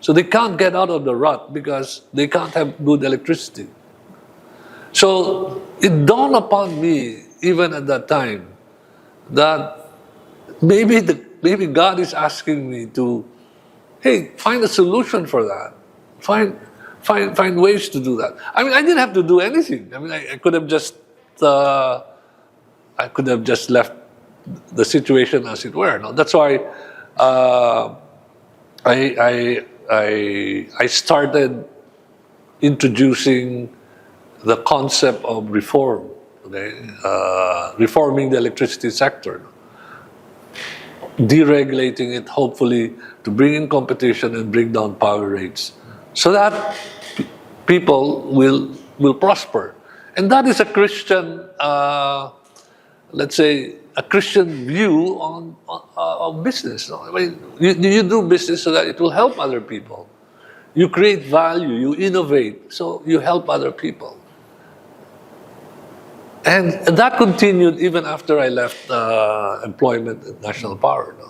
So they can't get out of the rut because they can't have good electricity. So it dawned upon me, even at that time, that maybe God is asking me to, hey, find a solution for that. Find ways to do that. I mean, I didn't have to do anything. I mean, I could have just left the situation as it were. No, that's why I started introducing the concept of reform, okay? Reforming the electricity sector, deregulating it, hopefully to bring in competition and bring down power rates, so that people will prosper. And that is a Christian, let's say, a Christian view on business. No? I mean, you do business so that it will help other people. You create value, you innovate, so you help other people. And that continued even after I left employment at National Power. No?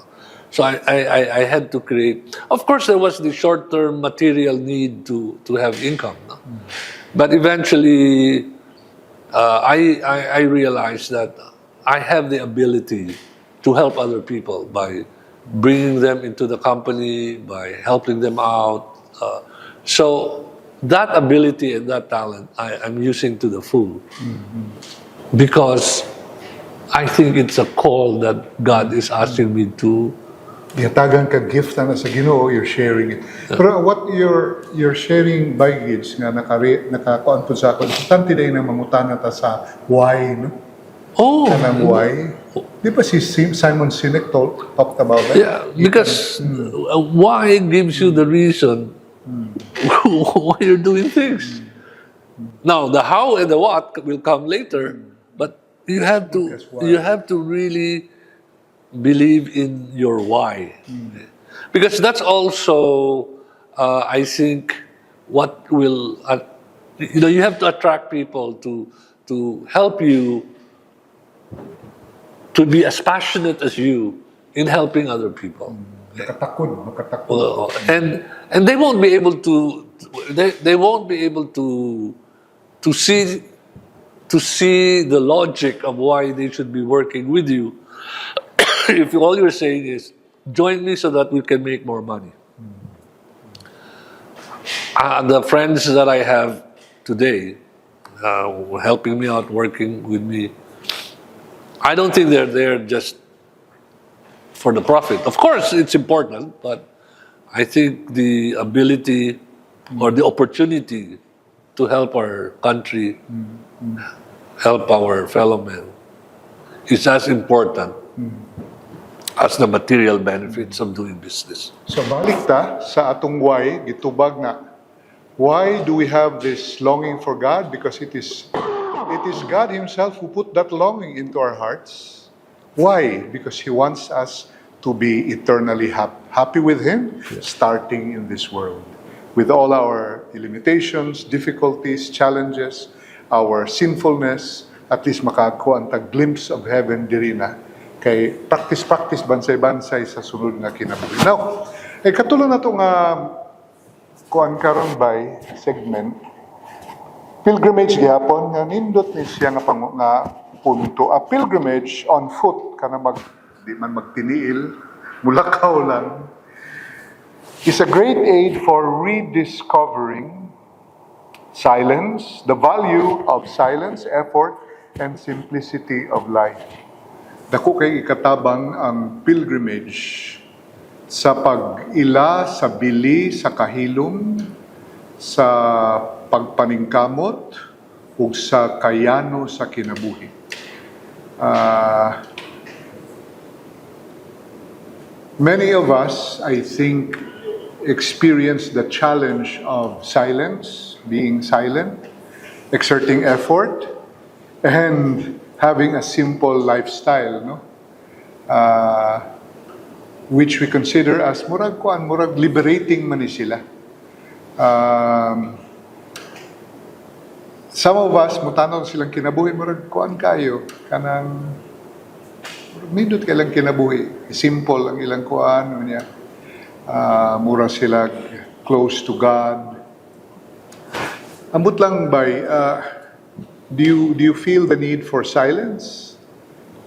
So I had to create. Of course, there was the short-term material need to have income. No? But eventually, I realized that I have the ability to help other people by bringing them into the company, by helping them out. So that ability and that talent I'm using to the full. Because I think it's a call that God is asking me to. Ihatagan ka gift na sa Ginoo, you're sharing it. Pero what you're sharing by gifts nga nakakuan po sa ako, importante din na mangutana ta sa why, no? Oh, Kanang why. Di ba si Simon Sinek talked about that? yeah, because why gives you the reason why you're doing things. Now, the how and the what will come later, but you have to really believe in your why, because that's also, I think, what will you have to attract people to help you to be as passionate as you in helping other people. Makatakod. And they won't be able to they won't be able to see the logic of why they should be working with you if all you're saying is join me so that we can make more money. The friends that I have today helping me out, working with me, I don't think they're there just for the profit. Of course, it's important, but I think the ability or the opportunity to help our country, help our fellow men, is as important as the material benefits of doing business. So balik ta sa atong why, gitubag na, why do we have this longing for God? Because it is God Himself who put that longing into our hearts. Why? Because He wants us to be eternally happy with Him, starting in this world. With all our limitations, difficulties, challenges, our sinfulness, at least makakuha ang glimpse of heaven diri na. Kay practice, bansay-bansay sa sunod nga kinabuhi. Now, katulad na itong kuan karon by segment, pilgrimage gihapon nga nindot ni siya nga punto. A pilgrimage on foot kana di man magtiniil, mulakaw lang, is a great aid for rediscovering silence, the value of silence, effort, and simplicity of life. Dako kay ikatabang ang pilgrimage sa pag-ila, sa bili, sa kahilom, sa pagpaningkamot, ug sa kayano sa kinabuhi. Many of us, I think, experience the challenge of silence, being silent, exerting effort, and having a simple lifestyle, no? Which we consider as murag liberating man ni sila. Some of us, mutanon silang kinabuhi, murag kuan kayo, kanang midot kailang kinabuhi. Simple ang ilang kuan, niya. Mura sila close to God. Ambot lang bay, do you feel the need for silence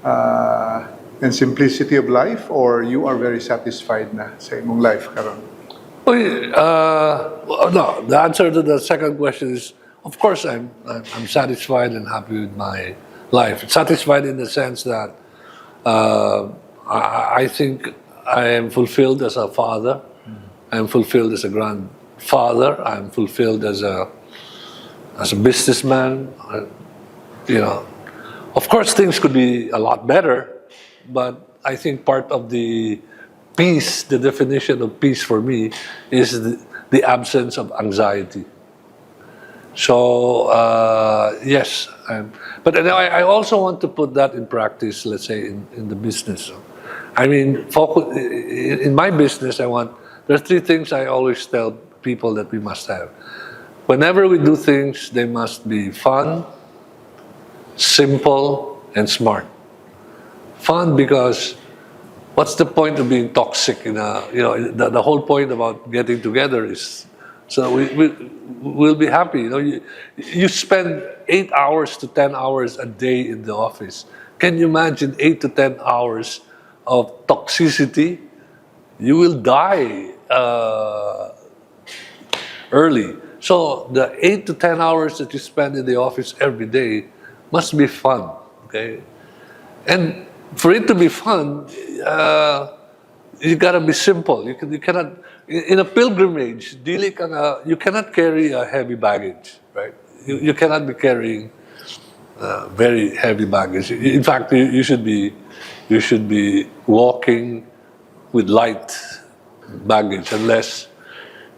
and simplicity of life, or you are very satisfied na sa imong life karon? No, the answer to the second question is, of course, I'm satisfied and happy with my life. Satisfied in the sense that I think I am fulfilled as a father. I'm fulfilled as a grandfather. I'm fulfilled as a businessman. Of course, things could be a lot better, but I think part of the peace, the definition of peace for me, is the absence of anxiety. So yes, but I also want to put that in practice. Let's say in the business. I mean, focus, in my business, there's three things I always tell people that we must have. Whenever we do things, they must be fun, simple, and smart. Fun because what's the point of being toxic in a, the whole point about getting together is so we'll be happy. You spend 8 hours to 10 hours a day in the office. Can you imagine 8 to 10 hours of toxicity? You will die early. So the 8 to 10 hours that you spend in the office every day must be fun, okay? And for it to be fun, you gotta be simple. You cannot, in a pilgrimage, you cannot carry a heavy baggage, right? You cannot be carrying very heavy baggage. In fact, you should be walking with light baggage, unless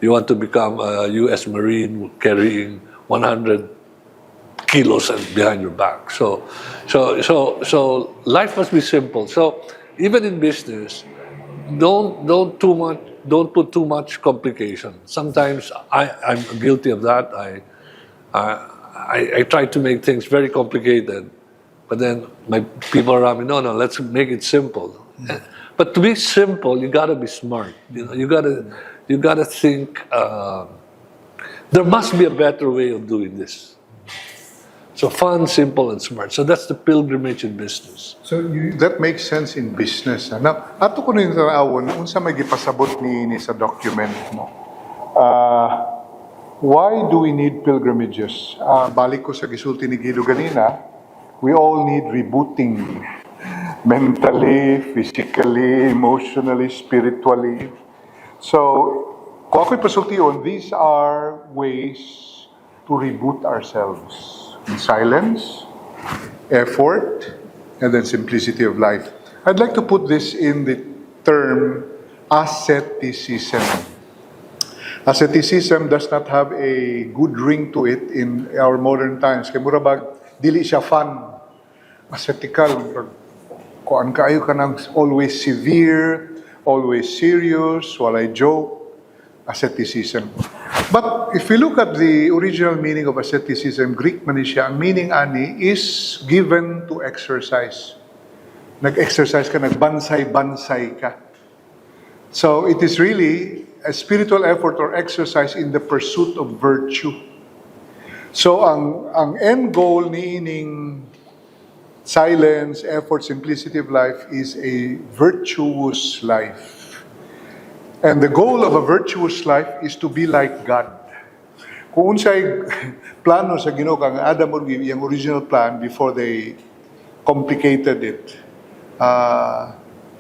you want to become a U.S. Marine carrying 100 kilos behind your back. So life must be simple. So even in business, don't put too much complication. Sometimes I'm guilty of that. I try to make things very complicated, but then my people around me, no, let's make it simple. But to be simple, you gotta be smart. You gotta think. There must be a better way of doing this. So fun, simple, and smart. So that's the pilgrimage in business. So that makes sense in business. Now, ato ko nung tarawon, unsa may gipasabot ni sa document mo. Why do we need pilgrimages? Balik ko sa gisulti ni Guido ganina, we all need rebooting. Mentally, physically, emotionally, spiritually. So, kung ako'y pasultiyon, these are ways to reboot ourselves. In silence, effort, and then simplicity of life. I'd like to put this in the term asceticism. Asceticism does not have a good ring to it in our modern times. Kaya murabag, dili siya fun. Ascetical. Kuan kayo ka nang always severe, always serious, walay joke. Asceticism. But if we look at the original meaning of asceticism, Greek man siya, ang meaning ani is given to exercise. Nag-exercise ka, nagbansay-bansay ka. So it is really a spiritual effort or exercise in the pursuit of virtue. So ang end goal ni ining silence, effort, simplicity of life is a virtuous life. And the goal of a virtuous life is to be like God. Kung unsay plano sa Ginoo kang Adam o yung original plan before they complicated it,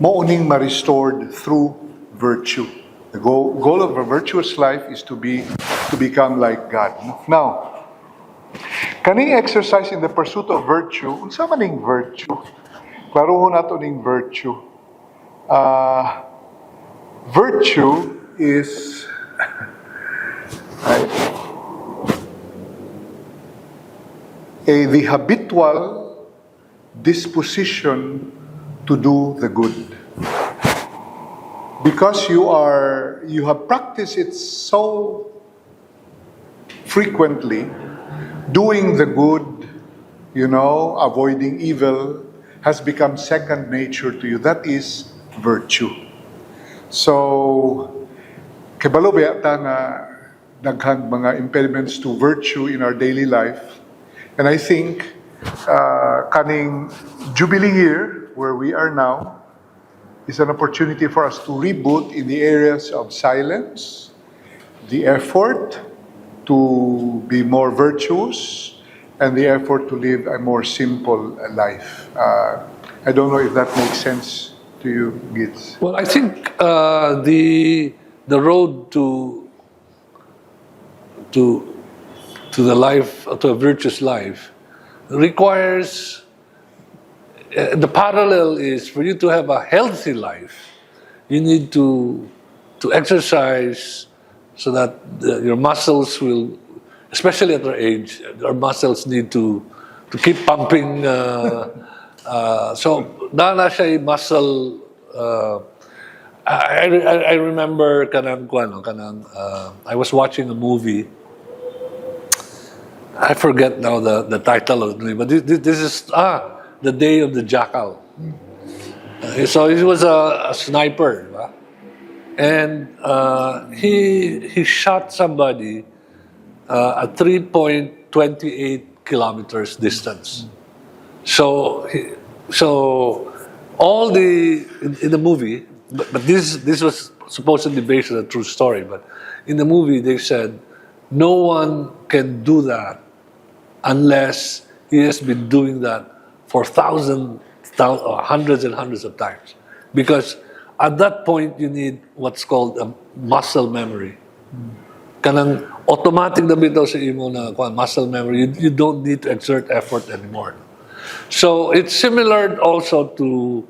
mauning ma-restored through virtue. The goal of a virtuous life is to become like God. Now, kaning exercise in the pursuit of virtue, unsa man ning virtue? Klarohon nato ning virtue. Virtue is the habitual disposition to do the good. Because you have practiced it so frequently, doing the good, avoiding evil, has become second nature to you. That is virtue. So, kabalo ba yata nga daghang mga impediments to virtue in our daily life. And I think kaning Jubilee Year, where we are now, is an opportunity for us to reboot in the areas of silence, the effort to be more virtuous, and the effort to live a more simple life. I don't know if that makes sense to you, Gits. Well, I think the road to the life, to a virtuous life, requires the parallel is for you to have a healthy life. You need to exercise so that your muscles will especially at our age, our muscles need to keep pumping. So na siya muscle. I remember I was watching a movie. I forget now the title of the movie, but this is The Day of the Jackal. So he was a sniper, diba? And he shot somebody at 3.28 kilometers distance. So all in the movie, but this was supposedly based on a true story. But in the movie, they said no one can do that unless he has been doing that for hundreds and hundreds of times, because at that point you need what's called a muscle memory. Kanang automatic na bitaw sa imo na muscle memory. You don't need to exert effort anymore. So it's similar also to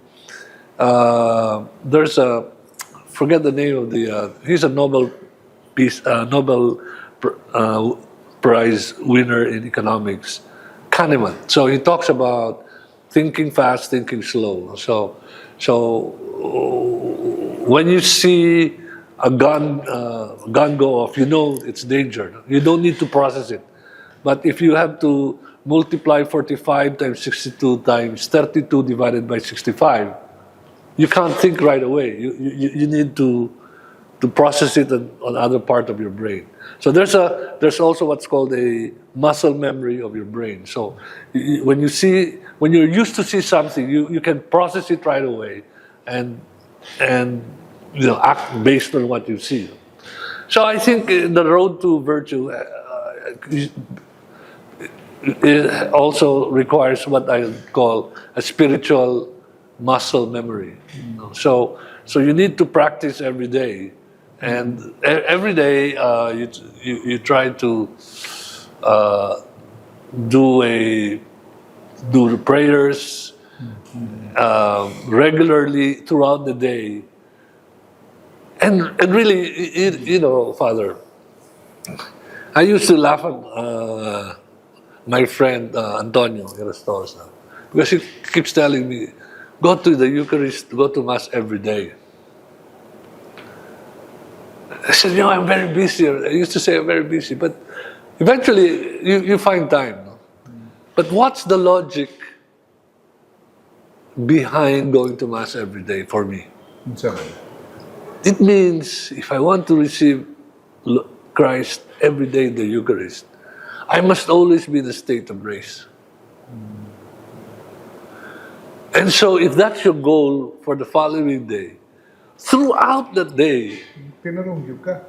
there's a forget the name of the he's a Nobel Prize winner in economics, Kahneman. So he talks about thinking fast, thinking slow. So when you see a gun go off, you know it's danger. You don't need to process it. But if you have to multiply 45 times 62 times 32 divided by 65, you can't think right away. You need to process it on other part of your brain. So there's also what's called a muscle memory of your brain. So when you're used to see something, you can process it right away, and act based on what you see. So I think the road to virtue it also requires what I call a spiritual muscle memory. So you need to practice every day, and every day you try to do the prayers regularly throughout the day, and really, Father, I used to laugh at my friend Antonio Irastosa, because he keeps telling me, go to the Eucharist, go to Mass every day. I said, I'm very busy. I used to say I'm very busy, but eventually you find time. No? But what's the logic behind going to Mass every day for me? It means if I want to receive Christ every day in the Eucharist, I must always be in a state of grace. And so if that's your goal for the following day, throughout the day, Tinarong ka.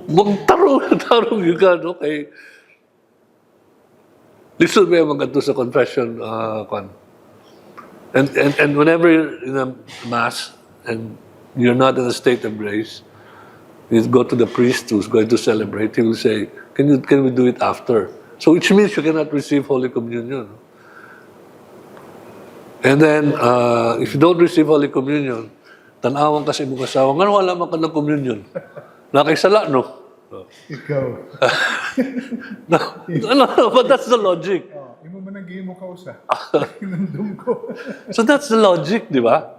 magtarong yung ka, okay. Listen mo yung mga sa confession, and whenever you're in a Mass and you're not in a state of grace, you go to the priest who's going to celebrate. He will say, can we do it after? So which means you cannot receive Holy Communion. And then, if you don't receive Holy Communion, tanawang ka sa imong asawa, nga wala man ka ng communion. Nakaisala, no? Ikaw. No, but that's the logic. Imo man naging mo kausa. So that's the logic, di ba?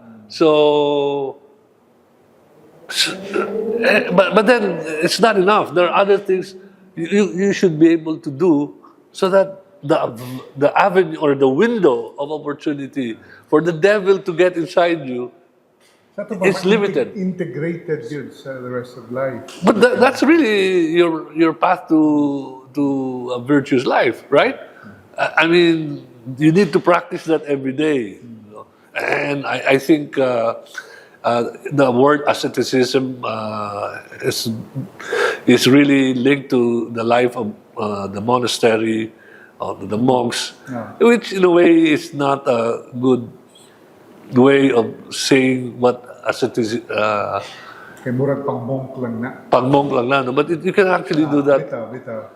But then it's not enough. There are other things you should be able to do so that the avenue or the window of opportunity for the devil to get inside you is limited. Integrated yun sa the rest of life. But that's really your path to a virtuous life, right? I mean, you need to practice that every day. And I think the word asceticism is really linked to the life of the monastery, of the monks, which in a way is not a good way of saying what asceticism. Kay murag pang-monk lang na. Pag-monk lang na, no? But you can actually do that. Bitaw.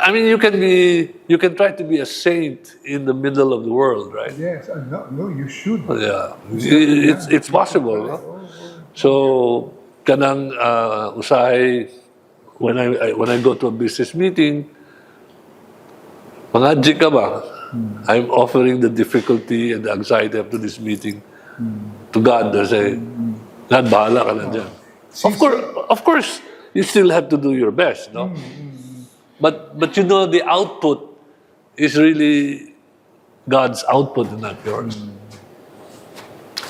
I mean, you can try to be a saint in the middle of the world, right? Yes, no, you should. Yeah, it's possible. No? So, kanang usahay when I go to a business meeting, Mangadji ka ba? I'm offering the difficulty and the anxiety up to this meeting to God. I say, God, bahala ka na dyan. Of course, you still have to do your best, no? But you know, the output is really God's output and not yours.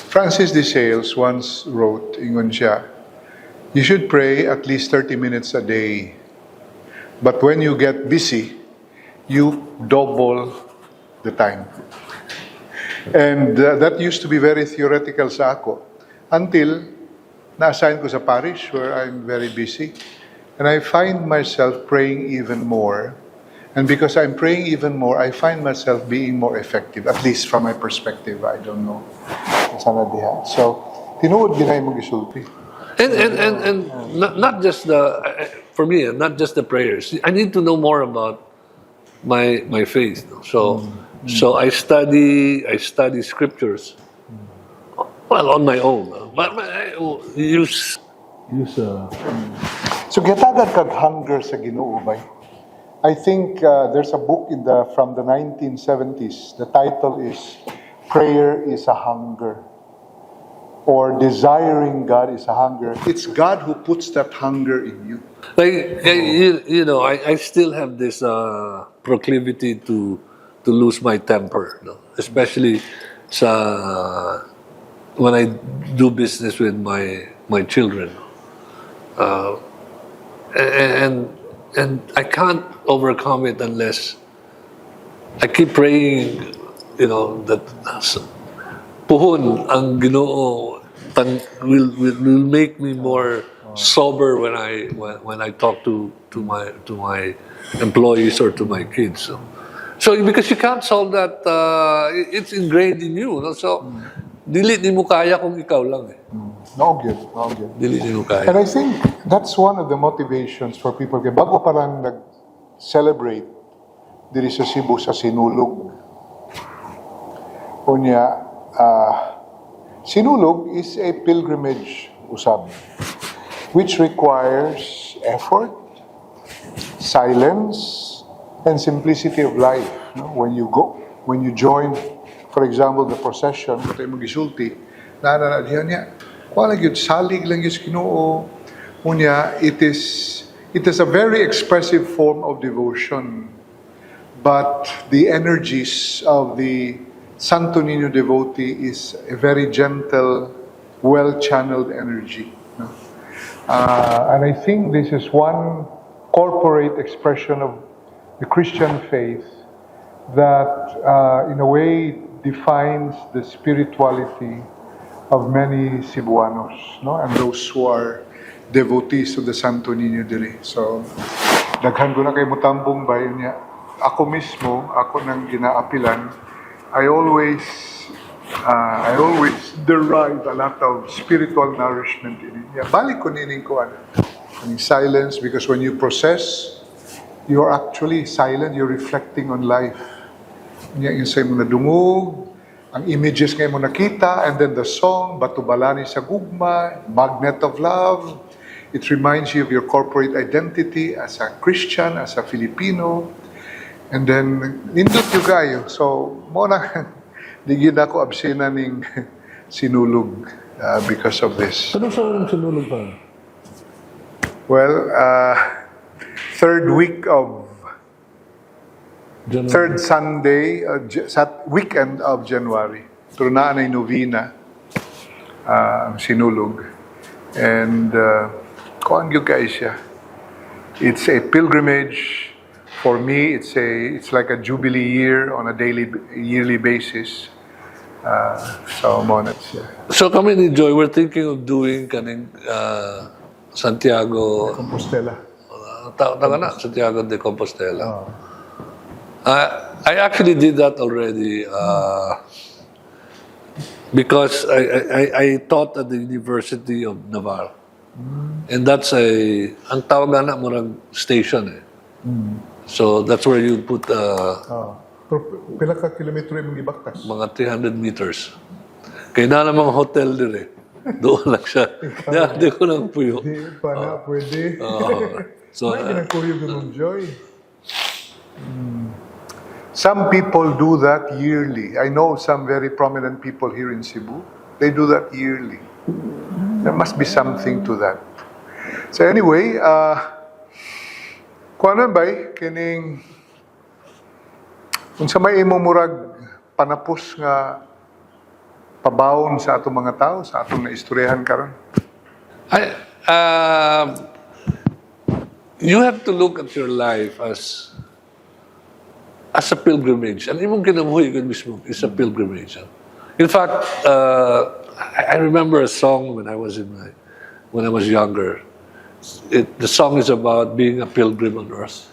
Francis de Sales once wrote, ingon siya, you should pray at least 30 minutes a day. But when you get busy, you double the time. And that used to be very theoretical sa ako. Until na-assign ko sa parish where I'm very busy. And I find myself praying even more. And because I'm praying even more, I find myself being more effective, at least from my perspective. I don't know. Sana diha. So, tinuod ginay mo gisulti. And not just the, for me, not just the prayers. I need to know more about my faith. So I study scriptures. Well, on my own. But I use So, gitagad kag hunger sa Ginoo bay. I think there's a book from the 1970s. The title is Prayer is a Hunger, or Desiring God is a Hunger. It's God who puts that hunger in you. like you know, I still have this proclivity to lose my temper, no? Especially when I do business with my children, and I can't overcome it unless I keep praying, you know, that puhon ang Ginoo will make me more sober when I talk to my employees or to my kids. So because you can't solve that, it's ingrained in you. No? So dili ni mo kaya kung ikaw lang. No good. Dili ni mo kaya. And I think that's one of the motivations for people. Kaya bago parang nag-celebrate diri sa Cebu sa Sinulog. Unya, Sinulog is a pilgrimage usab, which requires effort, silence, and simplicity of life. No? When you join, for example, the procession, katay mo gisulti, diyan niya, wala gyud salig lang gyud Ginoo. Unya, it is a very expressive form of devotion, but the energies of the Santo Niño devotee is a very gentle, well-channeled energy. No? And I think this is one corporate expression of the Christian faith that, in a way, defines the spirituality of many Cebuanos, no? And those who are devotees of the Santo Niño diri. So, daghan ko na kay mutambong bayan niya. Ako mismo, ako nang ginaapilan, I always derive a lot of spiritual nourishment in it. Yeah, balik ko nining ko silence, because when you process, you're actually silent, you're reflecting on life. Yung insay mo na dungog, ang images ngayon mo nakita, and then the song, Batubalani sa Gugma, Magnet of Love. It reminds you of your corporate identity as a Christian, as a Filipino. And then, nindot yung kayo. So, muna, di gid ako absena ning Sinulog because of this. Ano sa Sinulog pa? Well, third Sunday, weekend of January. Turunaan ay novena, ang Sinulog. And, kuan yung guys siya. It's a pilgrimage. For me, it's like a Jubilee Year on a yearly basis. So, months. Yeah. So kami ni Joy, we're thinking of doing kaning Santiago Compostela. Santiago de Compostela. I actually did that already because I taught at the University of Navarre. And that's ang tawag na murag station eh. So that's where you put Pila ka kilometro yung gibaktas? mga 300 meters. Kaya na namang hotel din eh. Doon lang siya. Di ko nang puyo. Di pa na, pwede. So, may ginagkuyo ganun, Joy. Some people do that yearly. I know some very prominent people here in Cebu. They do that yearly. There must be something to that. So anyway, kuanan bay kining unsa may imumurag panapos nga pabawon sa atong mga tao sa atong naistoryahan karon? You have to look at your life as a pilgrimage. Ang imong kinabuhi kun mismo is a pilgrimage. In fact, I remember a song when I was younger. The song is about being a pilgrim on earth.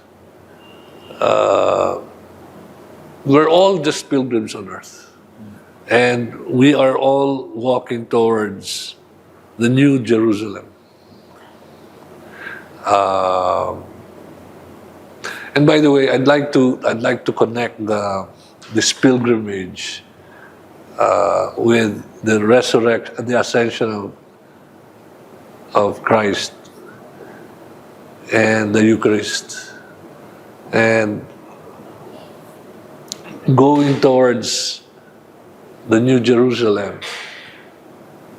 We're all just pilgrims on earth. And we are all walking towards the New Jerusalem. And by the way, I'd like to connect this pilgrimage with the resurrection, the ascension of Christ and the Eucharist, and going towards the New Jerusalem.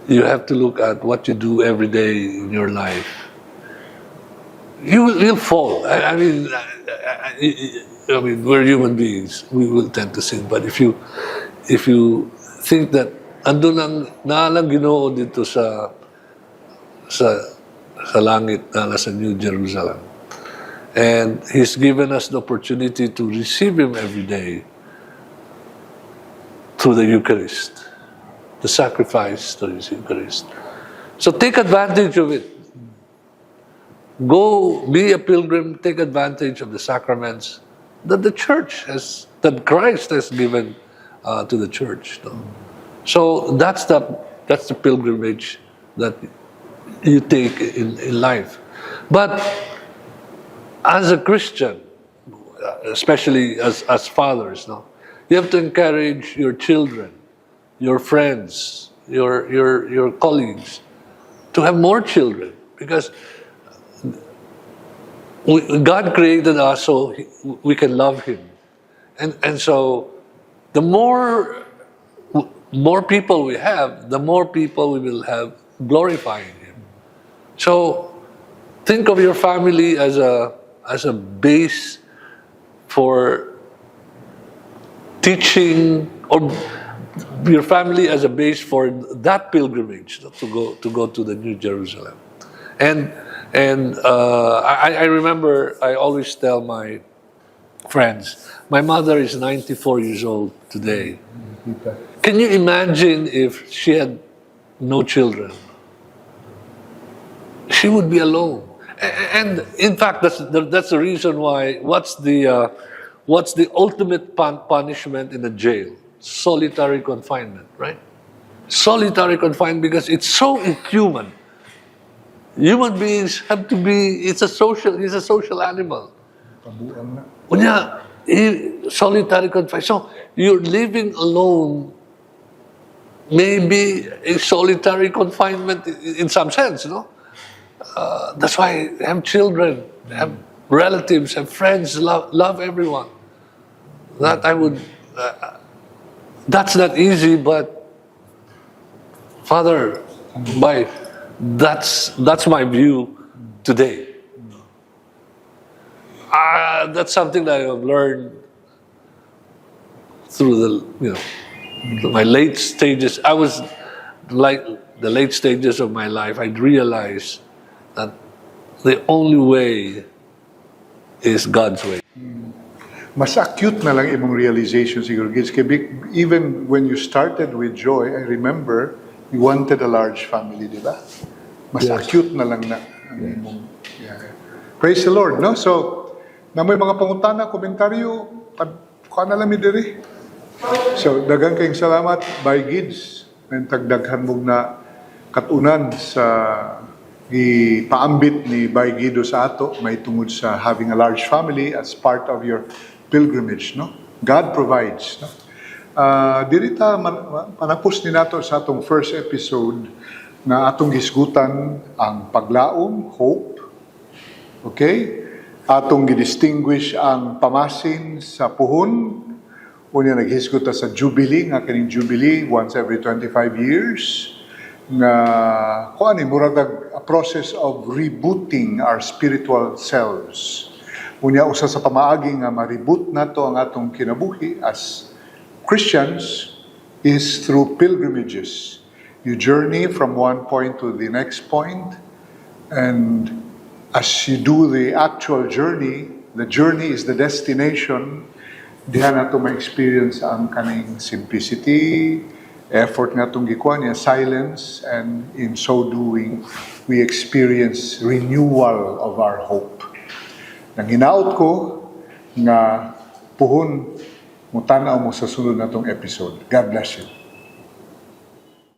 You have to look at what you do every day in your life. You'll fall. I mean, we're human beings. We will tend to sin. But if you think that andun ang naalang Ginoo dito sa langit na nasa New Jerusalem, and He's given us the opportunity to receive Him every day through the Eucharist, the sacrifice through the Eucharist. So take advantage of it. Go be a pilgrim, take advantage of the sacraments that the church has, that Christ has given to the church. No? So that's the pilgrimage that you take in life. But as a Christian, especially as fathers, no, you have to encourage your children, your friends, your colleagues to have more children, because God created us so we can love Him, and so the more people we have, the more people we will have glorifying Him. So think of your family as a base for teaching, or your family as a base for that pilgrimage to go to the New Jerusalem. And I remember, I always tell my friends, my mother is 94 years old today. Can you imagine if she had no children? She would be alone. And in fact, that's the reason why. What's the ultimate punishment in a jail? Solitary confinement, right? Solitary confinement, because it's so inhuman. Human beings have to be. He's a social animal. Unya, solitary confinement. So you're living alone. Maybe a solitary confinement in some sense, no? That's why have children, have relatives, have friends, love everyone. That I would. That's not easy, but Father, that's my view today. That's something that I have learned through my late stages. I was like the late stages of my life. I realized that the only way is God's way. Mas acute na lang imong realization siguro, Gids. Even when you started with Joy, I remember you wanted a large family, di ba? Mas Yes. acute na lang na ang imong. Yeah. Praise the Lord, no? So, na may mga pangutana, komentaryo, kuha na lang mi diri. So, daghang kayong salamat by Gids. And tagdaghan mo na katunan sa ipaambit ni Bay Guido sa ato, may tungod sa having a large family as part of your pilgrimage, no? God provides, no? Dirita panapos ni nato sa atong first episode na atong gisgutan ang Paglaom, hope. Okay? Atong gidistinguish ang Pamasin sa puhon, Unya naghisgot ta sa Jubilee, nga kining Jubilee once every 25 years. Nga, kung ano, murag a process of rebooting our spiritual selves. Unya, usa sa pamaagi nga ma-reboot nato ang atong kinabuhi as Christians is through pilgrimages. You journey from one point to the next point, and as you do the actual journey, the journey is the destination. Diha na ito ma-experience ang kaning simplicity, effort nga itong gikuha niya, silence, and in so doing, we experience renewal of our hope. Nang hinaot ko nga puhon mo tanaw mo sa sunod na itong episode. God bless you.